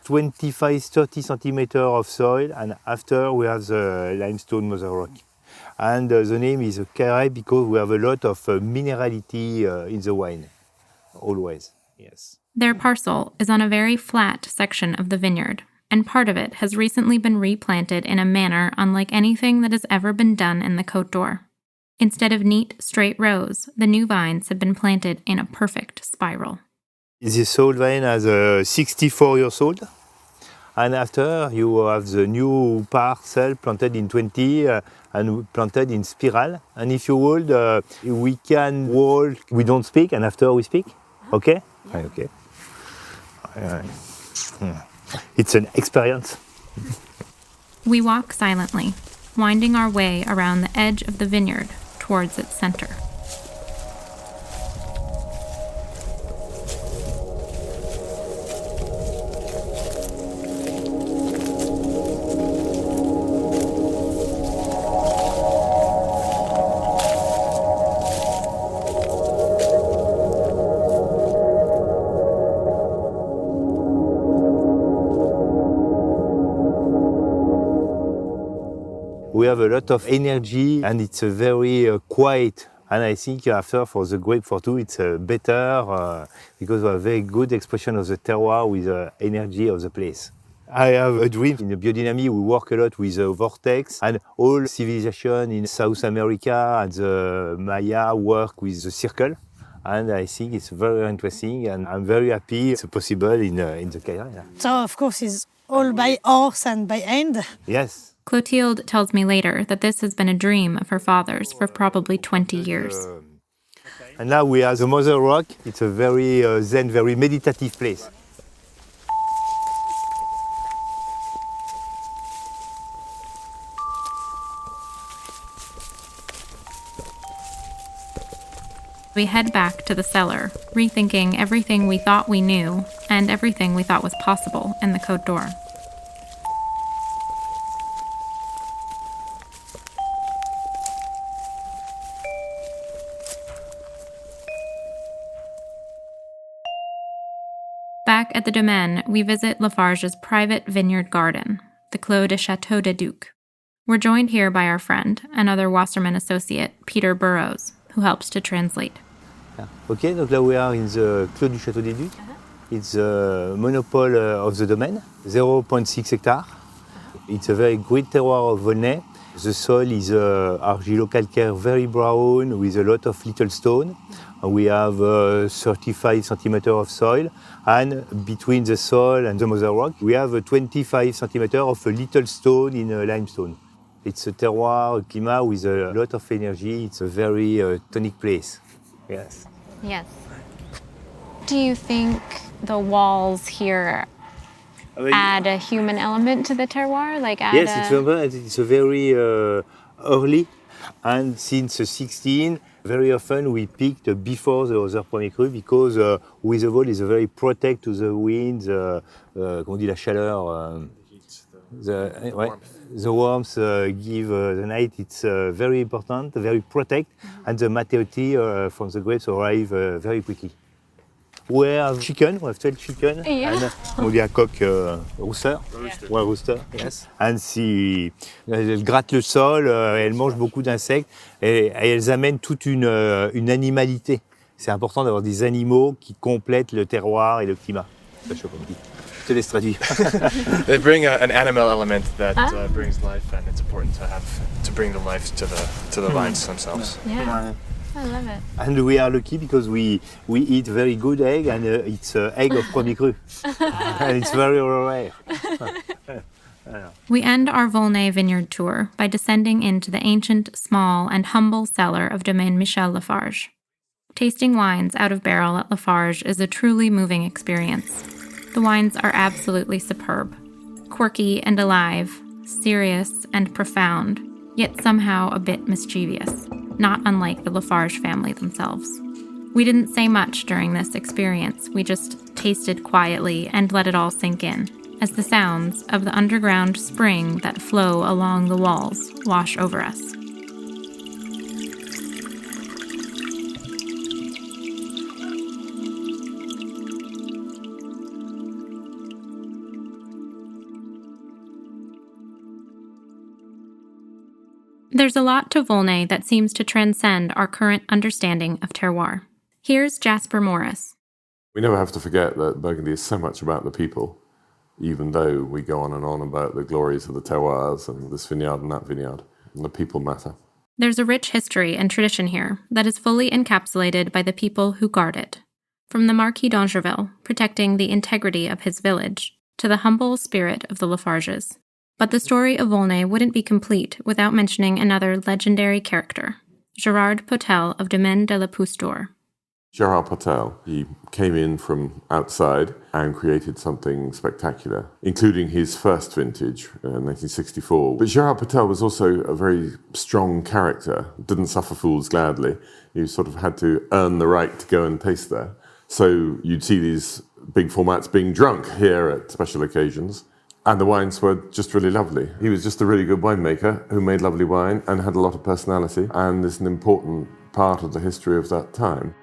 25-30 centimeters of soil, and after we have the limestone mother rock. And the name is Carré because we have a lot of minerality in the wine, always, yes. Their parcel is on a very flat section of the vineyard, and part of it has recently been replanted in a manner unlike anything that has ever been done in the Côte d'Or. Instead of neat, straight rows, the new vines have been planted in a perfect spiral. This old vine has 64 years old, and after you have the new parcel planted in 20 and planted in spiral. And if you hold, we can walk, we don't speak, and after we speak, okay? Yeah. Okay. It's an experience. We walk silently, winding our way around the edge of the vineyard towards its center. We have a lot of energy and it's a very quiet. And I think after for the grape for two, it's better because we have a very good expression of the terroir with the energy of the place. I have a dream in the biodynamic. We work a lot with the vortex and all civilization in South America and the Maya work with the circle. And I think it's very interesting and I'm very happy it's possible in the Cairo. Yeah. So of course it's all by horse and by hand. Yes. Clothilde tells me later that this has been a dream of her father's for probably 20 years. And now we have the Mother Rock. It's a very zen, very meditative place. We head back to the cellar, rethinking everything we thought we knew and everything we thought was possible in the Côte d'Or. Back at the domaine, we visit Lafarge's private vineyard garden, the Clos de Château des Ducs. We're joined here by our friend, another Wasserman associate, Peter Burrows, who helps to translate. Okay, donc là we are in the Clos du Château des Ducs. It's a monopole of the domain, 0.6 hectares. It's a very great terroir of Volnay. The soil is argilo-calcaire, very brown, with a lot of little stone. We have 35 centimeters of soil, and between the soil and the mother rock, we have 25 centimeters of a little stone in limestone. It's a terroir, a climat with a lot of energy. It's a very tonic place. Yes. Yes. Do you think the walls here add a human element to the terroir? Yes, it's a very early, and since 16, very often we picked before the other Premier Cru because with the wall is very protect to the winds, comment on dit la chaleur, the warmth give the night. It's very important, very protect, and the maturity from the grapes arrive very quickly. We have chicken, we have 12 chicken, and on dit un coq rooster. Ouais, rooster, yes. And elles grattent le sol, elles mangent beaucoup d'insectes et elles amènent toute une animalité. C'est important d'avoir des animaux qui complètent le terroir et le climat. Je te laisse traduire. They bring an animal element that brings life, and it's important to bring the life to the vines themselves. Yeah. I love it. And we are lucky because we eat very good egg, and it's egg of Premier Cru. And it's very rare. We end our Volnay vineyard tour by descending into the ancient, small, and humble cellar of Domaine Michel Lafarge. Tasting wines out of barrel at Lafarge is a truly moving experience. The wines are absolutely superb. Quirky and alive, serious and profound, yet somehow a bit mischievous, not unlike the Lafarge family themselves. We didn't say much during this experience, we just tasted quietly and let it all sink in, as the sounds of the underground spring that flow along the walls wash over us. There's a lot to Volnay that seems to transcend our current understanding of terroir. Here's Jasper Morris. We never have to forget that Burgundy is so much about the people, even though we go on and on about the glories of the terroirs and this vineyard and that vineyard. And the people matter. There's a rich history and tradition here that is fully encapsulated by the people who guard it. From the Marquis d'Angerville, protecting the integrity of his village, to the humble spirit of the Lafarges. But the story of Volnay wouldn't be complete without mentioning another legendary character, Gerard Potel of Domaine de la Pousse d'Or. Gerard Potel, he came in from outside and created something spectacular, including his first vintage, 1964. But Gerard Potel was also a very strong character, didn't suffer fools gladly. You sort of had to earn the right to go and taste there. So you'd see these big formats being drunk here at special occasions. And the wines were just really lovely. He was just a really good winemaker who made lovely wine and had a lot of personality, and is an important part of the history of that time.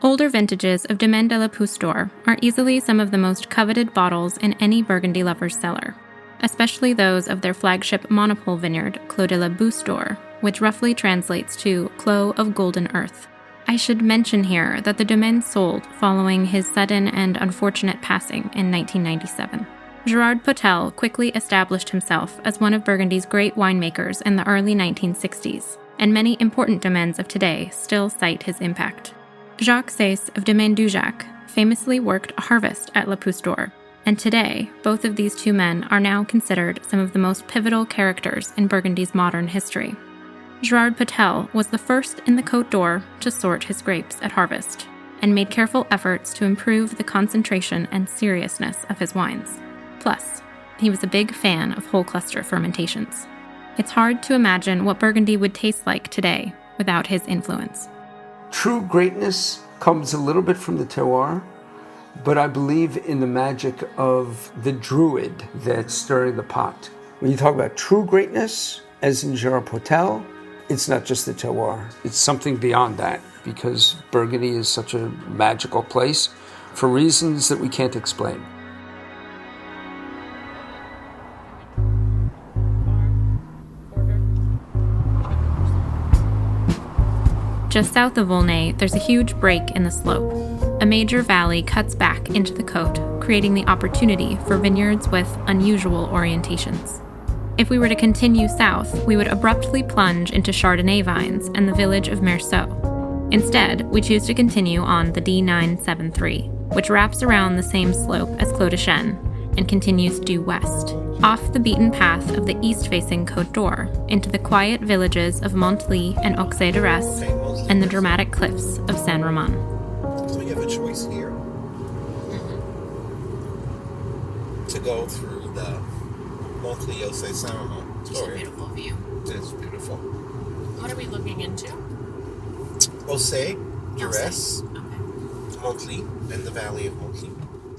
Older vintages of Domaine de la Pousse d'Or are easily some of the most coveted bottles in any Burgundy lover's cellar, especially those of their flagship monopole vineyard, Clos de la Bousse d'Or, which roughly translates to Clos of Golden Earth. I should mention here that the domaine sold following his sudden and unfortunate passing in 1997. Gerard Potel quickly established himself as one of Burgundy's great winemakers in the early 1960s, and many important domaines of today still cite his impact. Jacques Sayce of Domaine Dujac famously worked a harvest at La Pousse d'Or, and today both of these two men are now considered some of the most pivotal characters in Burgundy's modern history. Gerard Potel was the first in the Côte d'Or to sort his grapes at harvest, and made careful efforts to improve the concentration and seriousness of his wines. Plus, he was a big fan of whole cluster fermentations. It's hard to imagine what Burgundy would taste like today without his influence. True greatness comes a little bit from the terroir, but I believe in the magic of the druid that's stirring the pot. When you talk about true greatness, as in Gerard Potel, it's not just the terroir. It's something beyond that, because Burgundy is such a magical place for reasons that we can't explain. Just south of Volnay, there's a huge break in the slope. A major valley cuts back into the côte, creating the opportunity for vineyards with unusual orientations. If we were to continue south, we would abruptly plunge into Chardonnay vines and the village of Meursault. Instead, we choose to continue on the D973, which wraps around the same slope as Clos de Chêne and continues due west, off the beaten path of the east-facing Côte d'Or into the quiet villages of Monthelie and Auxey Duresses and the dramatic cliffs of Saint-Romain. So we have a choice here to go through the Monthelie and Auxey Saint-Romain. It's a beautiful view. It is beautiful. What are we looking into? Auxey Duresses, Monthelie, and the valley of Monthelie.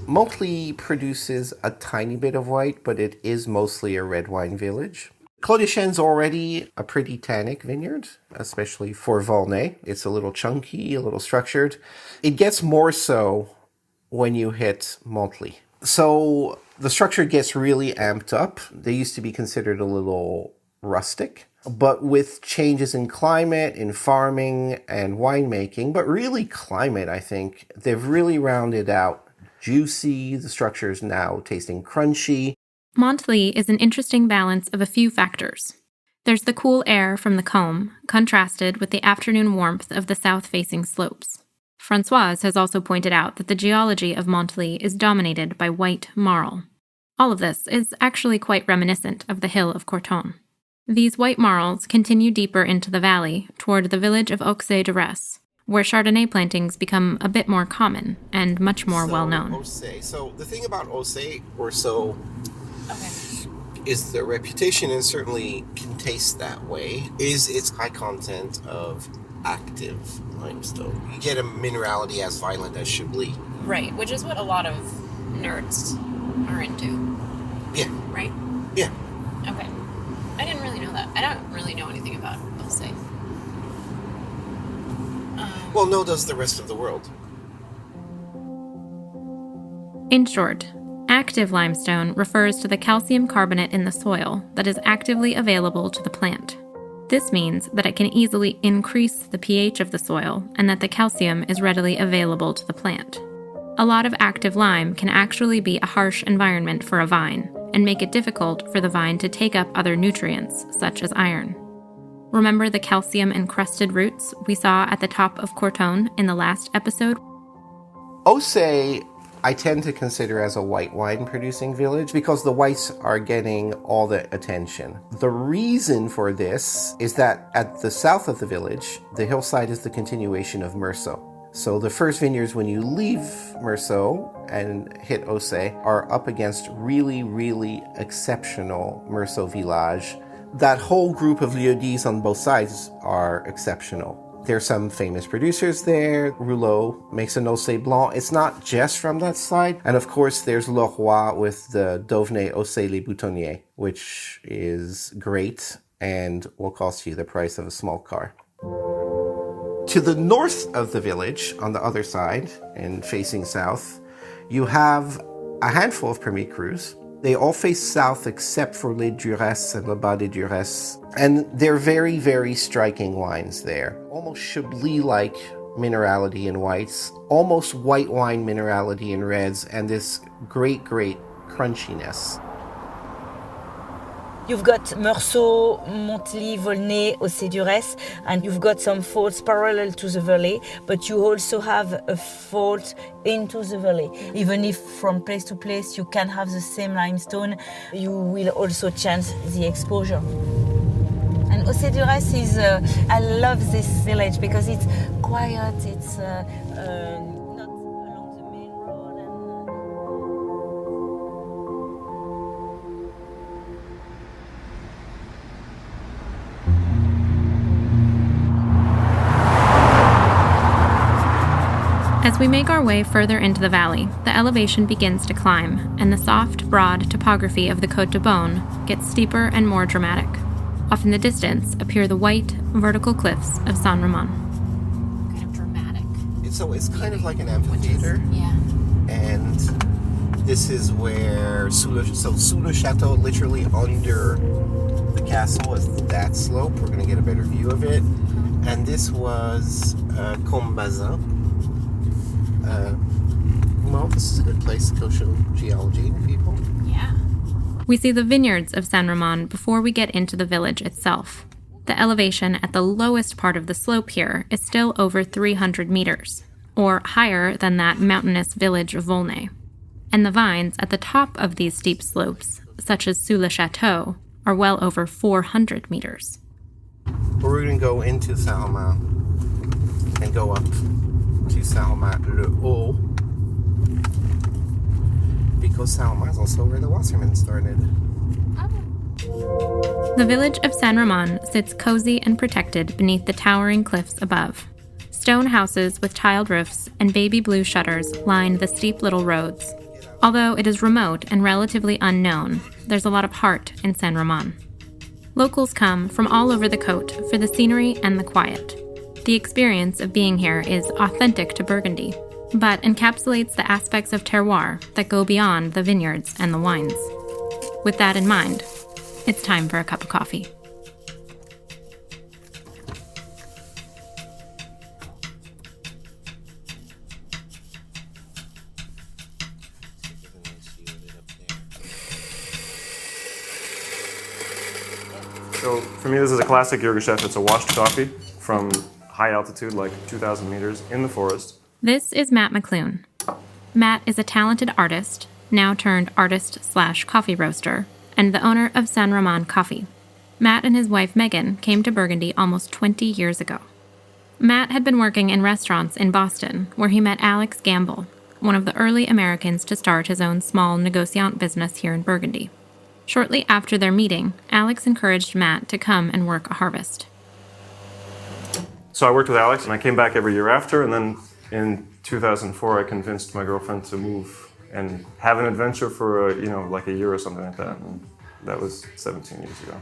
Monthelie produces a tiny bit of white, but it is mostly a red wine village. Clos de Chêne's already a pretty tannic vineyard, especially for Volnay. It's a little chunky, a little structured. It gets more so when you hit Monthelie. So the structure gets really amped up. They used to be considered a little rustic, but with changes in climate, in farming, and winemaking, but really climate, I think, they've really rounded out. Juicy, the structure is now tasting crunchy. Monthelie is an interesting balance of a few factors. There's the cool air from the combe, contrasted with the afternoon warmth of the south-facing slopes. Françoise has also pointed out that the geology of Monthelie is dominated by white marl. All of this is actually quite reminiscent of the hill of Corton. These white marls continue deeper into the valley, toward the village of Auxey Duresses, where Chardonnay plantings become a bit more common and much more well-known. Auxey. So the thing about Auxey, is the reputation, and certainly can taste that way, is its high content of active limestone. You get a minerality as violent as Chablis. Right, which is what a lot of nerds are into. Yeah. Right? Yeah. Okay. I didn't really know that. I don't really know anything about Auxey. Well, no does the rest of the world. In short, active limestone refers to the calcium carbonate in the soil that is actively available to the plant. This means that it can easily increase the pH of the soil and that the calcium is readily available to the plant. A lot of active lime can actually be a harsh environment for a vine and make it difficult for the vine to take up other nutrients, such as iron. Remember the calcium-encrusted roots we saw at the top of Cortone in the last episode? Auxey, I tend to consider as a white wine producing village because the whites are getting all the attention. The reason for this is that at the south of the village, the hillside is the continuation of Meursault. So the first vineyards when you leave Meursault and hit Auxey are up against really, really exceptional Meursault village. That whole group of lieux-dits on both sides are exceptional. There's some famous producers there. Rouleau makes an Auxey Blanc. It's not just from that side. And of course, there's Leroy with the Dauvenay Auxey Les Boutonniers, which is great and will cost you the price of a small car. To the north of the village, on the other side, and facing south, you have a handful of Premier Crus. They all face south except for Les Duresses and Le Bas des Duresses. And they're very, very striking wines there. Almost Chablis-like minerality in whites, almost white wine minerality in reds, and this great, great crunchiness. You've got Meursault, Monthelie, Volnay, Auxey Duresses, and you've got some faults parallel to the valley, but you also have a fault into the valley. Even if from place to place you can have the same limestone, you will also change the exposure. And Auxey Duresses is, I love this village because it's quiet, it's not along the main road. As we make our way further into the valley, the elevation begins to climb, and the soft, broad topography of the Côte de Beaune gets steeper and more dramatic. Off in the distance appear the white, vertical cliffs of San Romain. Kind of dramatic. So it's kind of like an amphitheater. Yeah. And this is where sous le château, literally under the castle, is that slope. We're going to get a better view of it. And this was Combazin. Well, this is a good place to go show geology to people. Yeah. We see the vineyards of San Romain before we get into the village itself. The elevation at the lowest part of the slope here is still over 300 meters, or higher than that mountainous village of Volnay. And the vines at the top of these steep slopes, such as sous le château, are well over 400 meters. We're going to go into Saint-Romain and go up to Saint-Romain-le-Haut, because Saint-Romain is also where the Wasserman started. The village of San Romain sits cozy and protected beneath the towering cliffs above. Stone houses with tiled roofs and baby blue shutters line the steep little roads. Although it is remote and relatively unknown, there's a lot of heart in San Romain. Locals come from all over the Côte for the scenery and the quiet. The experience of being here is authentic to Burgundy, but encapsulates the aspects of terroir that go beyond the vineyards and the wines. With that in mind, it's time for a cup of coffee. So for me, this is a classic Yirgacheffe. It's a washed coffee from high altitude, like 2,000 meters in the forest. This is Matt McClune. Matt is a talented artist, now turned artist/coffee roaster, and the owner of San Romain Coffee. Matt and his wife Megan came to Burgundy almost 20 years ago. Matt had been working in restaurants in Boston, where he met Alex Gamble, one of the early Americans to start his own small négociant business here in Burgundy. Shortly after their meeting, Alex encouraged Matt to come and work a harvest. So I worked with Alex, and I came back every year after, and then in 2004, I convinced my girlfriend to move and have an adventure for like a year or something like that. And that was 17 years ago.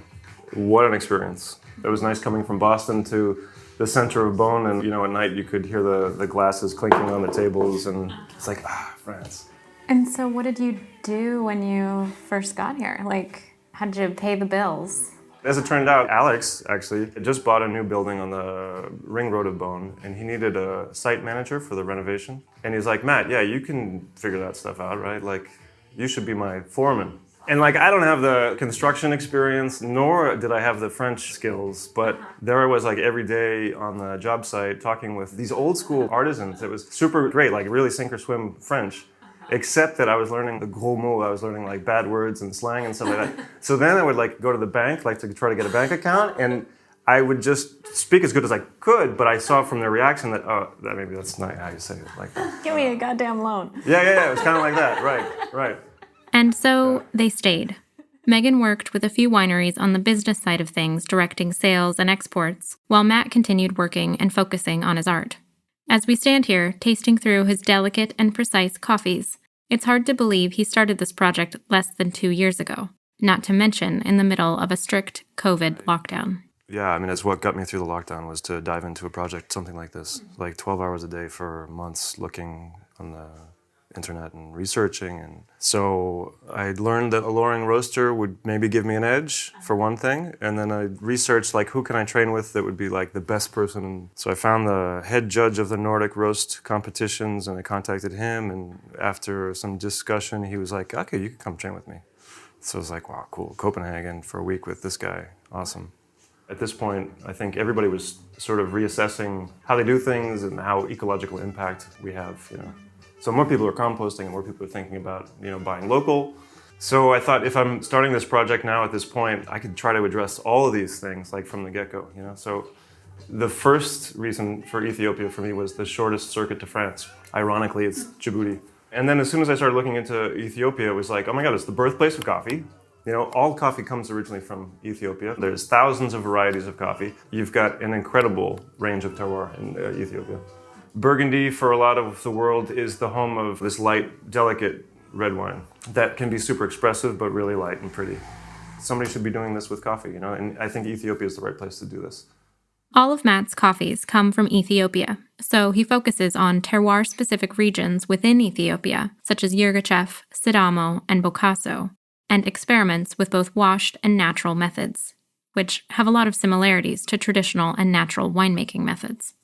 What an experience. It was nice coming from Boston to the center of Beaune, and at night you could hear the glasses clinking on the tables, and it's like, France. And so what did you do when you first got here? Like, how did you pay the bills? As it turned out, Alex actually had just bought a new building on the ring road of Beaune, and he needed a site manager for the renovation. And he's like, Matt, yeah, you can figure that stuff out, right? Like, you should be my foreman. And like, I don't have the construction experience, nor did I have the French skills, but there I was like every day on the job site talking with these old school artisans. It was super great, like really sink or swim French. Except that I was learning the gros mots, I was learning like bad words and slang and stuff like that. So then I would like go to the bank, like to try to get a bank account, and I would just speak as good as I could, but I saw from their reaction that, oh, that maybe that's not how you say it like that. Give me a goddamn loan. Yeah, it was kind of like that, right. And so they stayed. Megan worked with a few wineries on the business side of things, directing sales and exports, while Matt continued working and focusing on his art. As we stand here, tasting through his delicate and precise coffees, it's hard to believe he started this project less than 2 years ago, not to mention in the middle of a strict COVID lockdown. Yeah, I mean, that's what got me through the lockdown, was to dive into a project, something like this, like 12 hours a day for months, looking on the internet and researching. And so I learned that a Loring roaster would maybe give me an edge, for one thing, and then I researched like who can I train with that would be like the best person. So I found the head judge of the Nordic roast competitions, and I contacted him, and after some discussion he was like, okay, you can come train with me. So I was like, wow, cool, Copenhagen for a week with this guy, awesome. At this point, I think everybody was sort of reassessing how they do things and how ecological impact we have, So more people are composting and more people are thinking about, buying local. So I thought if I'm starting this project now at this point, I could try to address all of these things like from the get-go, So the first reason for Ethiopia for me was the shortest circuit to France. Ironically, it's Djibouti. And then as soon as I started looking into Ethiopia, it was like, oh my God, it's the birthplace of coffee. All coffee comes originally from Ethiopia. There's thousands of varieties of coffee. You've got an incredible range of terroir in Ethiopia. Burgundy, for a lot of the world, is the home of this light, delicate red wine that can be super expressive, but really light and pretty. Somebody should be doing this with coffee, and I think Ethiopia is the right place to do this. All of Matt's coffees come from Ethiopia, so he focuses on terroir-specific regions within Ethiopia, such as Yirgacheffe, Sidamo, and Bokaso, and experiments with both washed and natural methods, which have a lot of similarities to traditional and natural winemaking methods.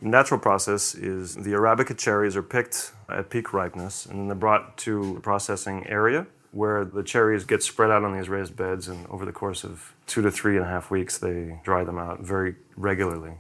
Natural process is the Arabica cherries are picked at peak ripeness, and then they're brought to a processing area where the cherries get spread out on these raised beds, and over the course of 2 to 3.5 weeks, they dry them out very regularly,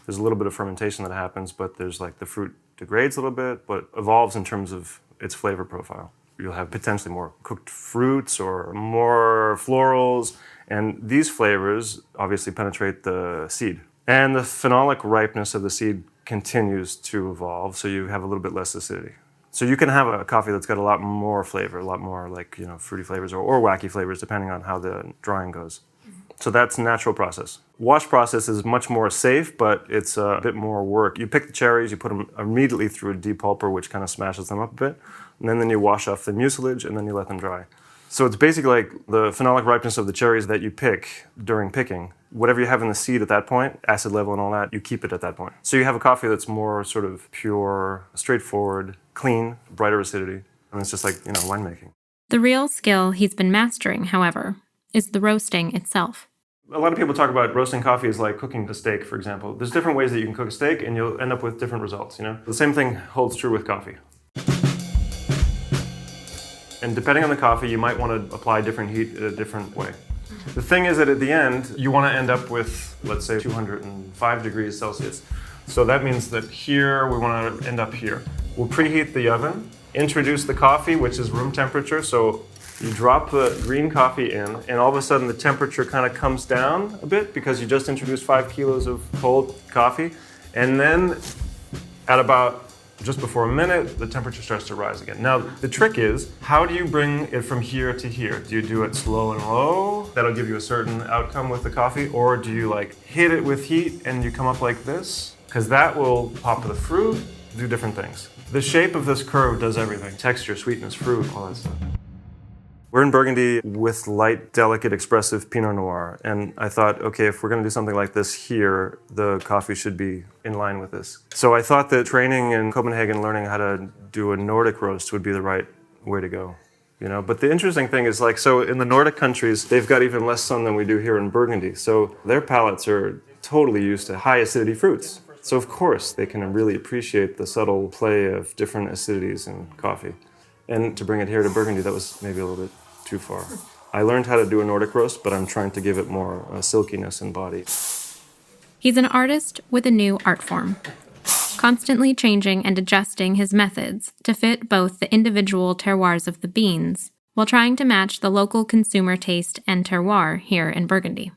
There's a little bit of fermentation that happens, but there's like the fruit degrades a little bit, but evolves in terms of its flavor profile. You'll have potentially more cooked fruits or more florals, and these flavors obviously penetrate the seed. And the phenolic ripeness of the seed continues to evolve, so you have a little bit less acidity. So you can have a coffee that's got a lot more flavor, a lot more like, fruity flavors or wacky flavors, depending on how the drying goes. So that's natural process. Wash process is much more safe, but it's a bit more work. You pick the cherries, you put them immediately through a depulper, which kind of smashes them up a bit, and then you wash off the mucilage, and then you let them dry. So it's basically like the phenolic ripeness of the cherries that you pick during picking. Whatever you have in the seed at that point, acid level and all that, you keep it at that point. So you have a coffee that's more sort of pure, straightforward, clean, brighter acidity, and it's just like, winemaking. The real skill he's been mastering, however, is the roasting itself. A lot of people talk about roasting coffee as like cooking a steak, for example. There's different ways that you can cook a steak, and you'll end up with different results, The same thing holds true with coffee. And depending on the coffee, you might want to apply different heat in a different way. The thing is that at the end, you want to end up with, let's say, 205 degrees Celsius. So that means that here, we want to end up here. We'll preheat the oven, introduce the coffee, which is room temperature. So you drop the green coffee in, and all of a sudden the temperature kind of comes down a bit because you just introduced 5 kilos of cold coffee. And then at about just before a minute, the temperature starts to rise again. Now, the trick is, how do you bring it from here to here? Do you do it slow and low? That'll give you a certain outcome with the coffee. Or do you hit it with heat and you come up like this? Because that will pop the fruit, do different things. The shape of this curve does everything. Texture, sweetness, fruit, all that stuff. We're in Burgundy with light, delicate, expressive Pinot Noir. And I thought, okay, if we're going to do something like this here, the coffee should be in line with this. So I thought that training in Copenhagen, learning how to do a Nordic roast would be the right way to go. you know. But the interesting thing is, like, so in the Nordic countries, they've got even less sun than we do here in Burgundy. So their palates are totally used to high acidity fruits. So of course they can really appreciate the subtle play of different acidities in coffee. And to bring it here to Burgundy, that was maybe a little bit too far. I learned how to do a Nordic roast, but I'm trying to give it more silkiness and body. He's an artist with a new art form, constantly changing and adjusting his methods to fit both the individual terroirs of the beans while trying to match the local consumer taste and terroir here in Burgundy.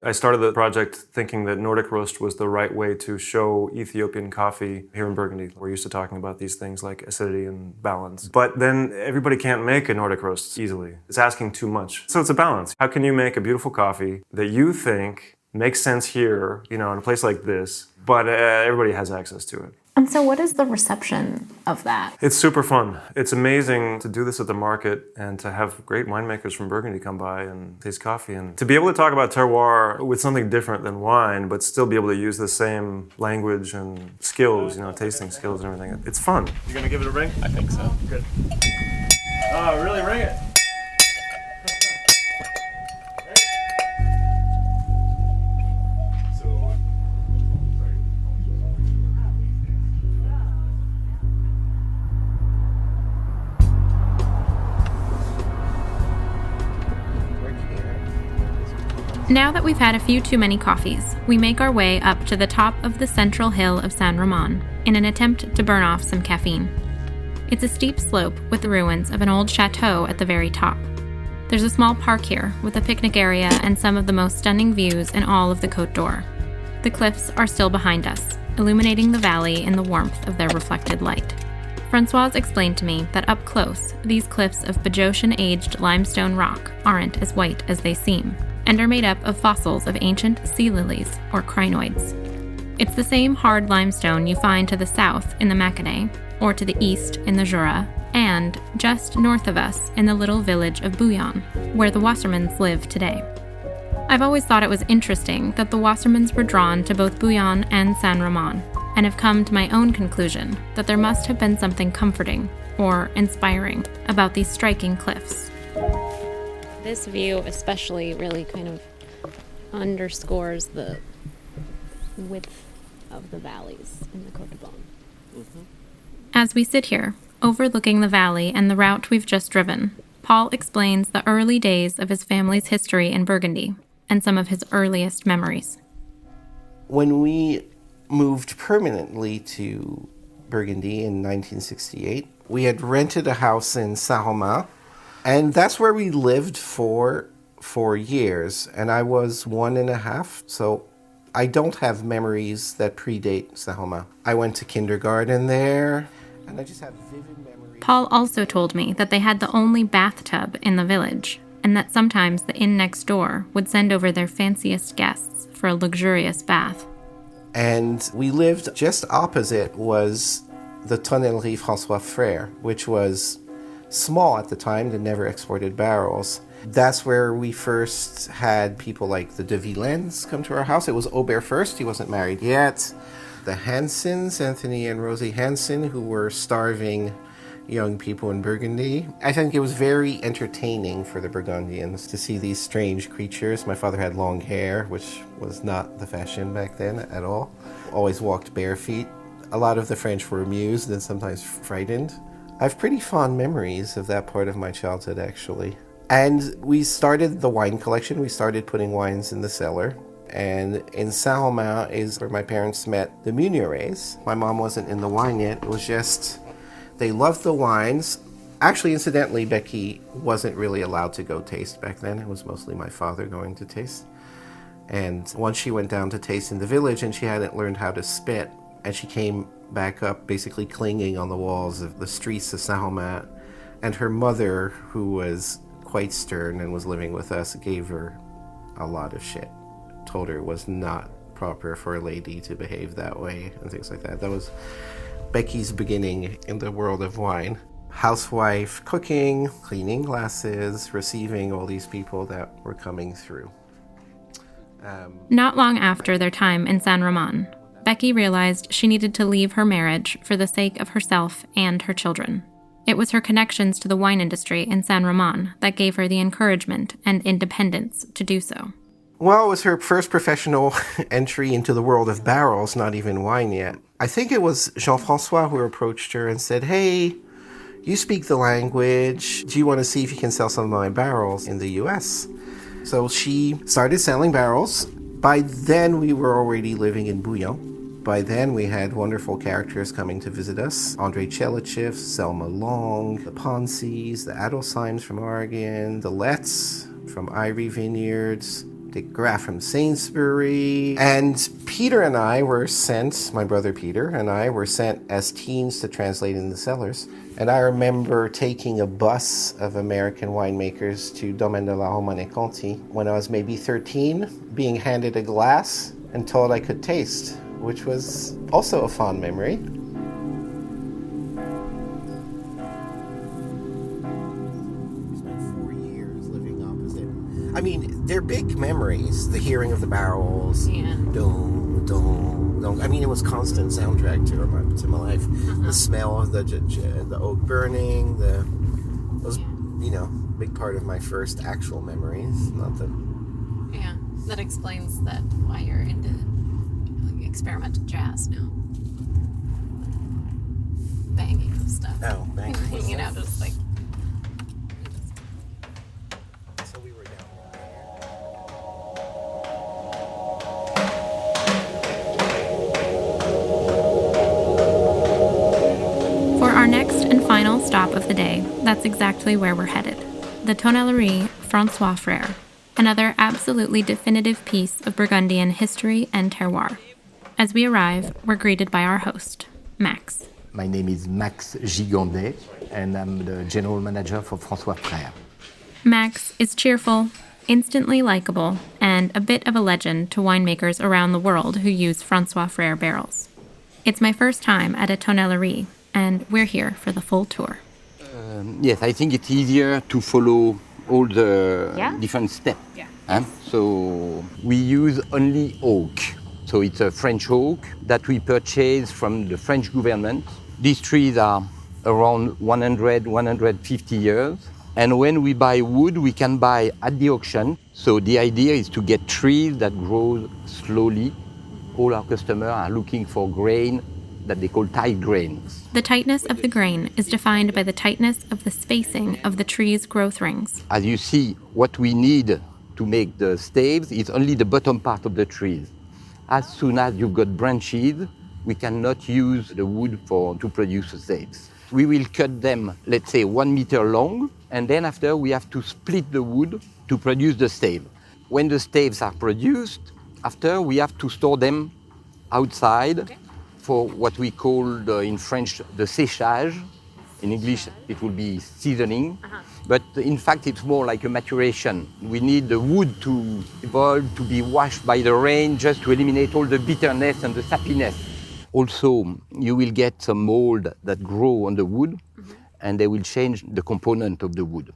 I started the project thinking that Nordic roast was the right way to show Ethiopian coffee here in Burgundy. We're used to talking about these things like acidity and balance. But then everybody can't make a Nordic roast easily. It's asking too much. So it's a balance. How can you make a beautiful coffee that you think makes sense here, you know, in a place like this, but everybody has access to it? And so what is the reception of that? It's super fun. It's amazing to do this at the market and to have great winemakers from Burgundy come by and taste coffee. And to be able to talk about terroir with something different than wine, but still be able to use the same language and skills, you know, tasting skills and everything. It's fun. You gonna give it a ring? I think so. Good. Oh, really ring it. Now that we've had a few too many coffees, we make our way up to the top of the central hill of San Romain in an attempt to burn off some caffeine. It's a steep slope with the ruins of an old chateau at the very top. There's a small park here with a picnic area and some of the most stunning views in all of the Côte d'Or. The cliffs are still behind us, illuminating the valley in the warmth of their reflected light. Françoise explained to me that up close, these cliffs of Bajocian-aged limestone rock aren't as white as they seem, and are made up of fossils of ancient sea lilies, or crinoids. It's the same hard limestone you find to the south in the Mâconnais, or to the east in the Jura, and just north of us in the little village of Bouillon, where the Wassermans live today. I've always thought it was interesting that the Wassermans were drawn to both Bouillon and San Romain, and have come to my own conclusion that there must have been something comforting, or inspiring, about these striking cliffs. This view especially really kind of underscores the width of the valleys in the Côte de Beaune. Mm-hmm. As we sit here, overlooking the valley and the route we've just driven, Paul explains the early days of his family's history in Burgundy and some of his earliest memories. When we moved permanently to Burgundy in 1968, we had rented a house in Saint-Romain. And that's where we lived for 4 years, and I was 1.5, so I don't have memories that predate Saint-Romain. I went to kindergarten there, and I just have vivid memories. Paul also told me that they had the only bathtub in the village, and that sometimes the inn next door would send over their fanciest guests for a luxurious bath. And we lived just opposite was the Tonnellerie François Frères, which was small at the time. They never exported barrels. That's where we first had people like the de Villens come to our house. It was Aubert first. He wasn't married yet. The Hansens, Anthony and Rosie Hansen, who were starving young people in Burgundy. I think it was very entertaining for the Burgundians to see these strange creatures. My father had long hair, which was not the fashion back then at all. Always walked bare feet. A lot of the French were amused and sometimes frightened. I have pretty fond memories of that part of my childhood, actually. And we started the wine collection. We started putting wines in the cellar. And in Saint-Romain is where my parents met the Munières. My mom wasn't in the wine yet. It was just, they loved the wines. Actually, incidentally, Becky wasn't really allowed to go taste back then. It was mostly my father going to taste. And once she went down to taste in the village and she hadn't learned how to spit, and she came back up basically clinging on the walls of the streets of Saint-Romain. And her mother, who was quite stern and was living with us, gave her a lot of shit. Told her it was not proper for a lady to behave that way and things like that. That was Becky's beginning in the world of wine. Housewife, cooking, cleaning glasses, receiving all these people that were coming through. Not long after their time in San Romain, Becky realized she needed to leave her marriage for the sake of herself and her children. It was her connections to the wine industry in San Roman that gave her the encouragement and independence to do so. Well, it was her first professional entry into the world of barrels, not even wine yet. I think it was Jean-François who approached her and said, "Hey, you speak the language. Do you want to see if you can sell some of my barrels in the US?" So she started selling barrels. By then, we were already living in Bouillon. By then, we had wonderful characters coming to visit us. André Chelichev, Selma Long, the Ponce's, the Adelsheims from Oregon, the Letts from Ivory Vineyards, Dick Graff from Sainsbury. And Peter and I were sent, my brother Peter and I were sent as teens to translate in the cellars. And I remember taking a bus of American winemakers to Domaine de la Romanée-Conti when I was maybe 13, being handed a glass and told I could taste, which was also a fond memory. We spent 4 years living opposite. I mean, they're big memories. The hearing of the barrels. Yeah. Dong, dong, dong. I mean, it was constant soundtrack to my life. The smell of the oak burning. Those, big part of my first actual memories. Not the. Yeah, that explains that why you're into experimental jazz now. Banging of stuff. Oh, banging. Just like. So we were down For our next and final stop of the day, that's exactly where we're headed. The Tonnellerie François Frères, another absolutely definitive piece of Burgundian history and terroir. As we arrive, we're greeted by our host, Max. My name is Max Gigandet, and I'm the general manager for François Frères. Max is cheerful, instantly likable, and a bit of a legend to winemakers around the world who use François Frères barrels. It's my first time at a tonnellerie, and we're here for the full tour. Yes, I think it's easier to follow all the different steps. Yeah. So we use only oak. So it's a French oak that we purchase from the French government. These trees are around 100, 150 years. And when we buy wood, we can buy at the auction. So the idea is to get trees that grow slowly. All our customers are looking for grain that they call tight grains. The tightness of the grain is defined by the tightness of the spacing of the tree's growth rings. As you see, what we need to make the staves is only the bottom part of the trees. As soon as you've got branches, we cannot use the wood to produce the staves. We will cut them, let's say, 1 meter long, and then after we have to split the wood to produce the stave. When the staves are produced, after we have to store them outside for what we call in French the séchage. In English it will be seasoning, but in fact it's more like a maturation. We need the wood to evolve, to be washed by the rain, just to eliminate all the bitterness and the sappiness. Also, you will get some mold that grow on the wood, and they will change the component of the wood.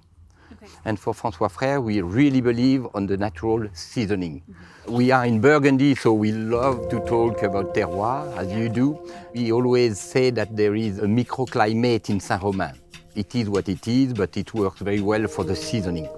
And for François Frères, we really believe on the natural seasoning. We are in Burgundy, so we love to talk about terroir, as you do. We always say that there is a microclimate in Saint-Romain. It is what it is, but it works very well for the seasoning.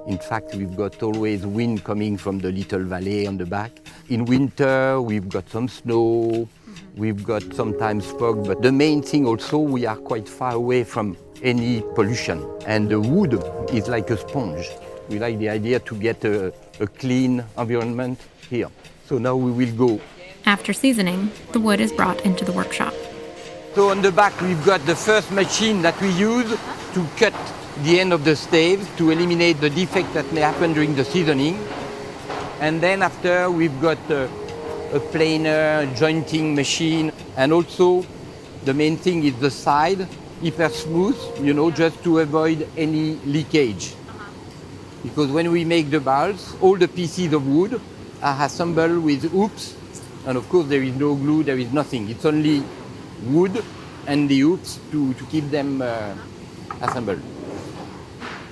In fact, we've got always wind coming from the little valley on the back. In winter, we've got some snow, we've got sometimes fog, but the main thing also, we are quite far away from any pollution. And the wood is like a sponge. We like the idea to get a clean environment here. So now we will go. After seasoning, the wood is brought into the workshop. So on the back, we've got the first machine that we use to cut the end of the staves to eliminate the defect that may happen during the seasoning. And then after, we've got a planer, jointing machine. And also, the main thing is the side, hyper smooth, just to avoid any leakage. Because when we make the barrels, all the pieces of wood are assembled with hoops. And of course, there is no glue, there is nothing. It's only wood and the hoops to keep them assembled.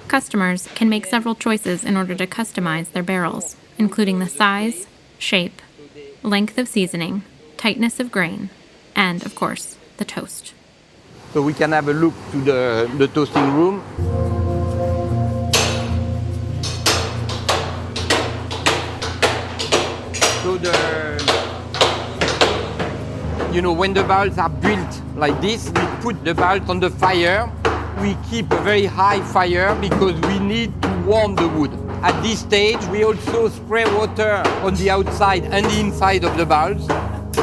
Customers can make several choices in order to customize their barrels, including the size, shape, length of seasoning, tightness of grain, and, of course, the toast. So we can have a look to the toasting room. So when the barrels are built like this, we put the barrels on the fire. We keep a very high fire because we need to warm the wood. At this stage, we also spray water on the outside and the inside of the barrels.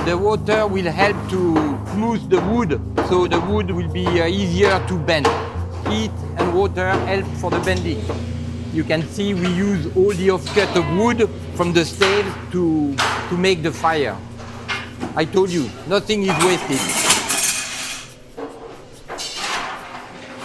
The water will help to smooth the wood, so the wood will be easier to bend. Heat and water help for the bending. You can see we use all the offcut of wood from the staves to make the fire. I told you, nothing is wasted.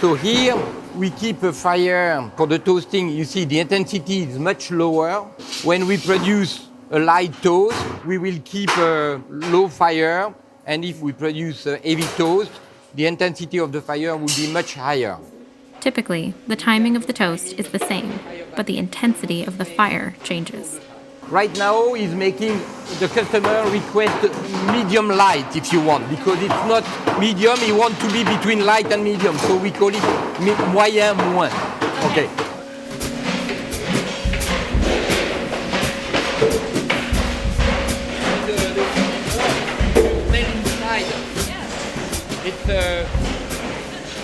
So here we keep a fire for the toasting. You see the intensity is much lower. When we produce a light toast, we will keep a low fire. And if we produce a heavy toast, the intensity of the fire will be much higher. Typically, the timing of the toast is the same, but the intensity of the fire changes. Right now, he's making the customer request medium light if you want, because it's not medium, he wants to be between light and medium, so we call it moyen moins. Okay.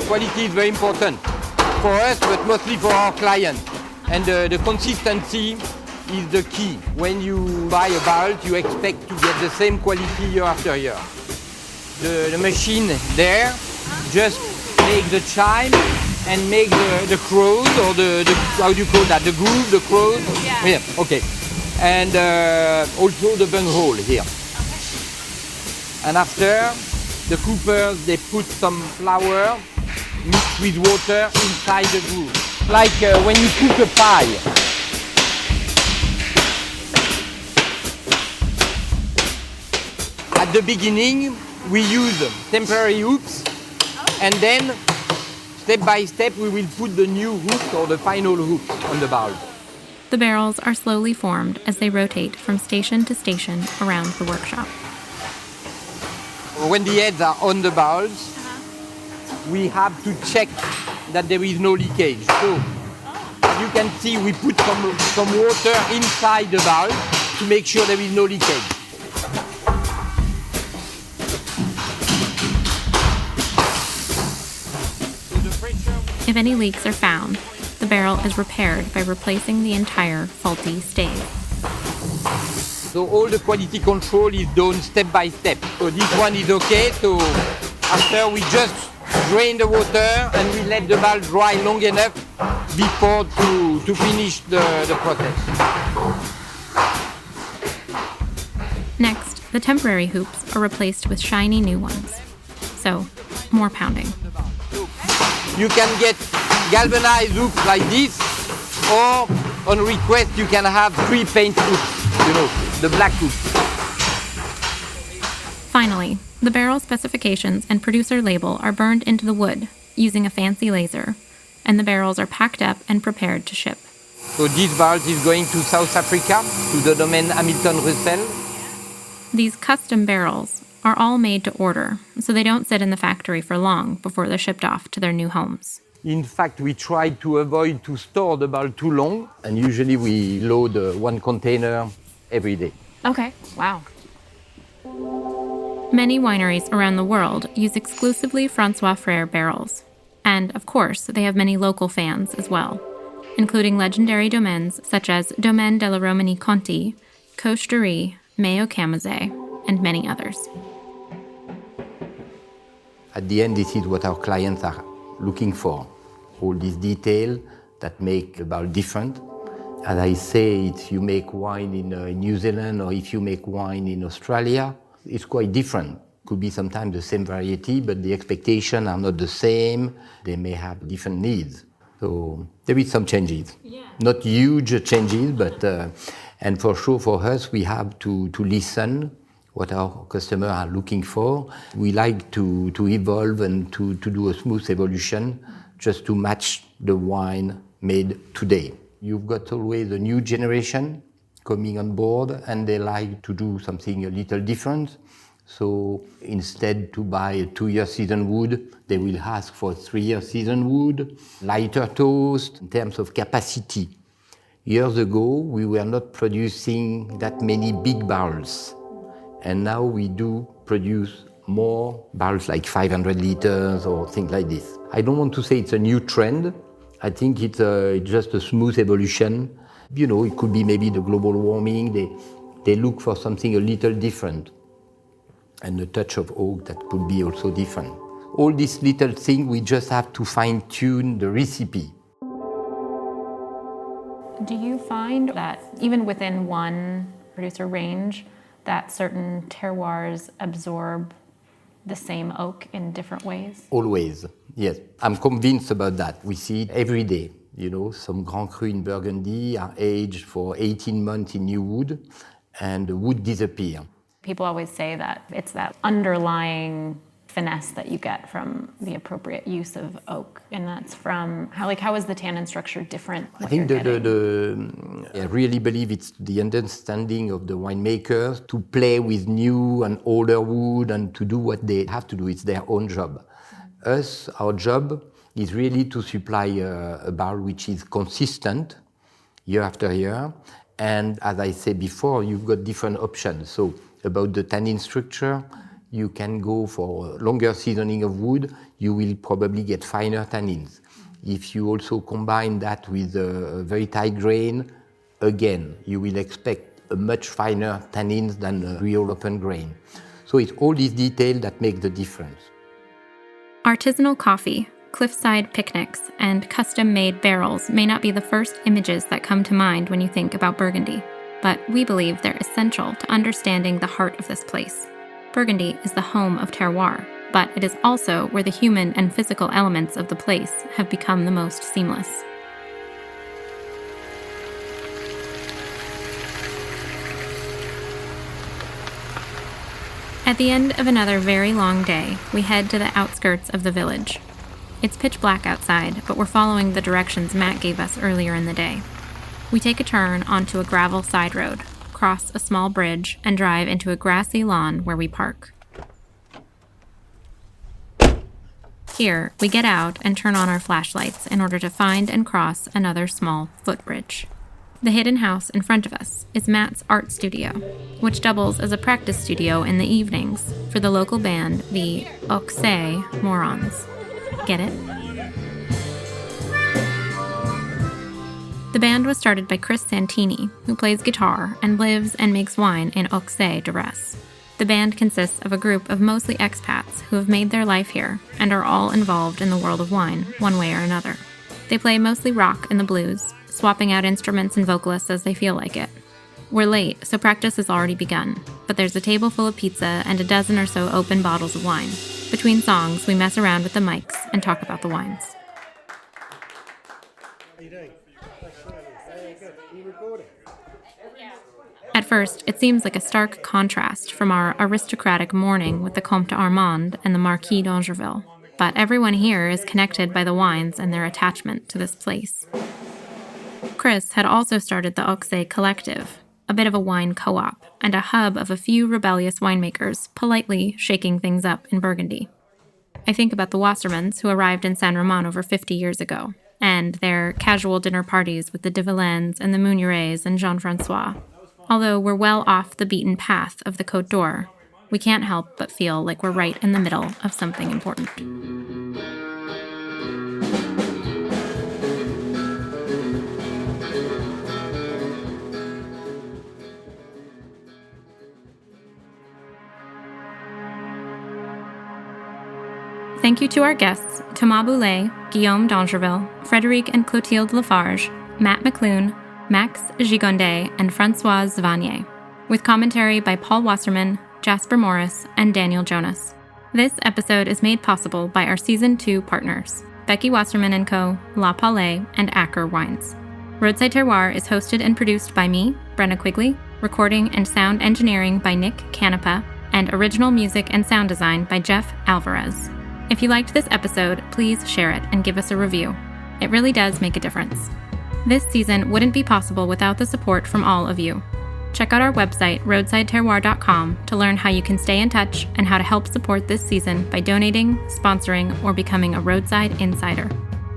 Quality is very important for us, but mostly for our clients. And the consistency is the key. When you buy a barrel, you expect to get the same quality year after year. The machine there just make the chime and make the crows, or the how do you call that? The groove, the crows? Yeah, okay. And also the bung hole here. Okay. And after, the coopers, they put some flour mixed with water inside the groove. Like when you cook a pie. At the beginning, we use temporary hooks, and then step by step we will put the new hook or the final hook on the barrel. The barrels are slowly formed as they rotate from station to station around the workshop. When the heads are on the barrels, we have to check that there is no leakage. So, as you can see, we put some water inside the barrel to make sure there is no leakage. If any leaks are found, the barrel is repaired by replacing the entire faulty stave. So all the quality control is done step by step. So this one is okay, so after we just drain the water and we let the barrel dry long enough before to finish the process. Next, the temporary hoops are replaced with shiny new ones. So, more pounding. You can get galvanized hoops like this, or on request you can have 3 paint hoops, the black hoops. Finally, the barrel specifications and producer label are burned into the wood using a fancy laser, and the barrels are packed up and prepared to ship. So this barrel is going to South Africa, to the domain Hamilton Russell. These custom barrels are all made to order, so they don't sit in the factory for long before they're shipped off to their new homes. In fact, we try to avoid to store the barrel too long, and usually we load 1 container every day. Okay, wow. Many wineries around the world use exclusively François Frères barrels. And, of course, they have many local fans as well, including legendary domains such as Domaine de la Romanie Conti, Coche de Riz, Mayo Camazet, and many others. At the end, this is what our clients are looking for. All these details that make the barrel different. As I say, if you make wine in New Zealand or if you make wine in Australia, it's quite different. Could be sometimes the same variety, but the expectations are not the same. They may have different needs. So there is some changes. Yeah. Not huge changes, but and for sure for us, we have to listen what our customers are looking for. We like to evolve and to do a smooth evolution just to match the wine made today. You've got always a new generation coming on board, and they like to do something a little different. So instead to buy a 2-year season wood, they will ask for 3-year season wood, lighter toast in terms of capacity. Years ago, we were not producing that many big barrels. And now we do produce more barrels, like 500 liters or things like this. I don't want to say it's a new trend. I think it's just a smooth evolution. You know, it could be maybe the global warming. They look for something a little different. And a touch of oak that could be also different. All these little things, we just have to fine-tune the recipe. Do you find that even within one producer range, that certain terroirs absorb the same oak in different ways? Always, yes. I'm convinced about that. We see it every day. You know, some Grands Crus in Burgundy are aged for 18 months in new wood, and the wood disappears. People always say that it's that underlying finesse that you get from the appropriate use of oak, and that's from how is the tannin structure different? I think I really believe it's the understanding of the winemakers to play with new and older wood and to do what they have to do. It's their own job. Our job is really to supply a barrel which is consistent year after year. And as I said before, you've got different options. So about the tannin structure, you can go for longer seasoning of wood, you will probably get finer tannins. If you also combine that with a very tight grain, again, you will expect a much finer tannins than a real open grain. So it's all these details that make the difference. Artisanal coffee, cliffside picnics, and custom-made barrels may not be the first images that come to mind when you think about Burgundy, but we believe they're essential to understanding the heart of this place. Burgundy is the home of terroir, but it is also where the human and physical elements of the place have become the most seamless. At the end of another very long day, we head to the outskirts of the village. It's pitch black outside, but we're following the directions Matt gave us earlier in the day. We take a turn onto a gravel side road, cross a small bridge, and drive into a grassy lawn where we park. Here, we get out and turn on our flashlights in order to find and cross another small footbridge. The hidden house in front of us is Matt's art studio, which doubles as a practice studio in the evenings for the local band, the Auxey Morons. Get it? The band was started by Chris Santini, who plays guitar and lives and makes wine in Auxey Duresses. The band consists of a group of mostly expats who have made their life here and are all involved in the world of wine, one way or another. They play mostly rock and the blues, swapping out instruments and vocalists as they feel like it. We're late, so practice has already begun, but there's a table full of pizza and a dozen or so open bottles of wine. Between songs, we mess around with the mics and talk about the wines. At first, it seems like a stark contrast from our aristocratic morning with the Comte d'Armand and the Marquis d'Angerville, but everyone here is connected by the wines and their attachment to this place. Chris had also started the Auxey Collective, a bit of a wine co-op, and a hub of a few rebellious winemakers politely shaking things up in Burgundy. I think about the Wassermans who arrived in Saint Romain over 50 years ago, and their casual dinner parties with the de Villaines and the Meunières and Jean-François. Although we're well off the beaten path of the Côte d'Or, we can't help but feel like we're right in the middle of something important. Thank you to our guests, Thomas Bouley, Guillaume d'Angerville, Frédéric and Clothilde Lafarge, Matt McClune, Max Gigandet, and Françoise Vannier, with commentary by Paul Wasserman, Jasper Morris, and Daniel Jonas. This episode is made possible by our Season 2 partners, Becky Wasserman & Co., La Palais, and Acker Wines. Roadside Terroir is hosted and produced by me, Brenna Quigley, recording and sound engineering by Nick Canepa, and original music and sound design by Jeff Alvarez. If you liked this episode, please share it and give us a review. It really does make a difference. This season wouldn't be possible without the support from all of you. Check Check out our website, roadsideterroir.com, to learn how you can stay in touch and how to help support this season by donating, sponsoring, or becoming a Roadside Insider.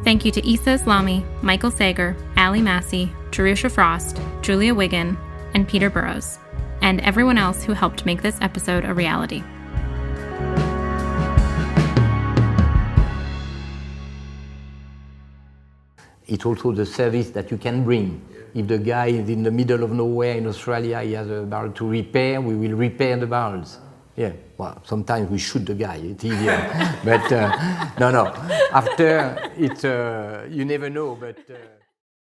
Thank you to Issa Islami, Michael Sager, Ali Massey, Jerusha Frost, Julia Wiggin, and Peter Burrows, and everyone else who helped make this episode a reality. It's also the service that you can bring. If the guy is in the middle of nowhere in Australia, he has a barrel to repair, we will repair the barrels. Yeah, well, sometimes we shoot the guy, it's easier. But no, after, it's, you never know, but...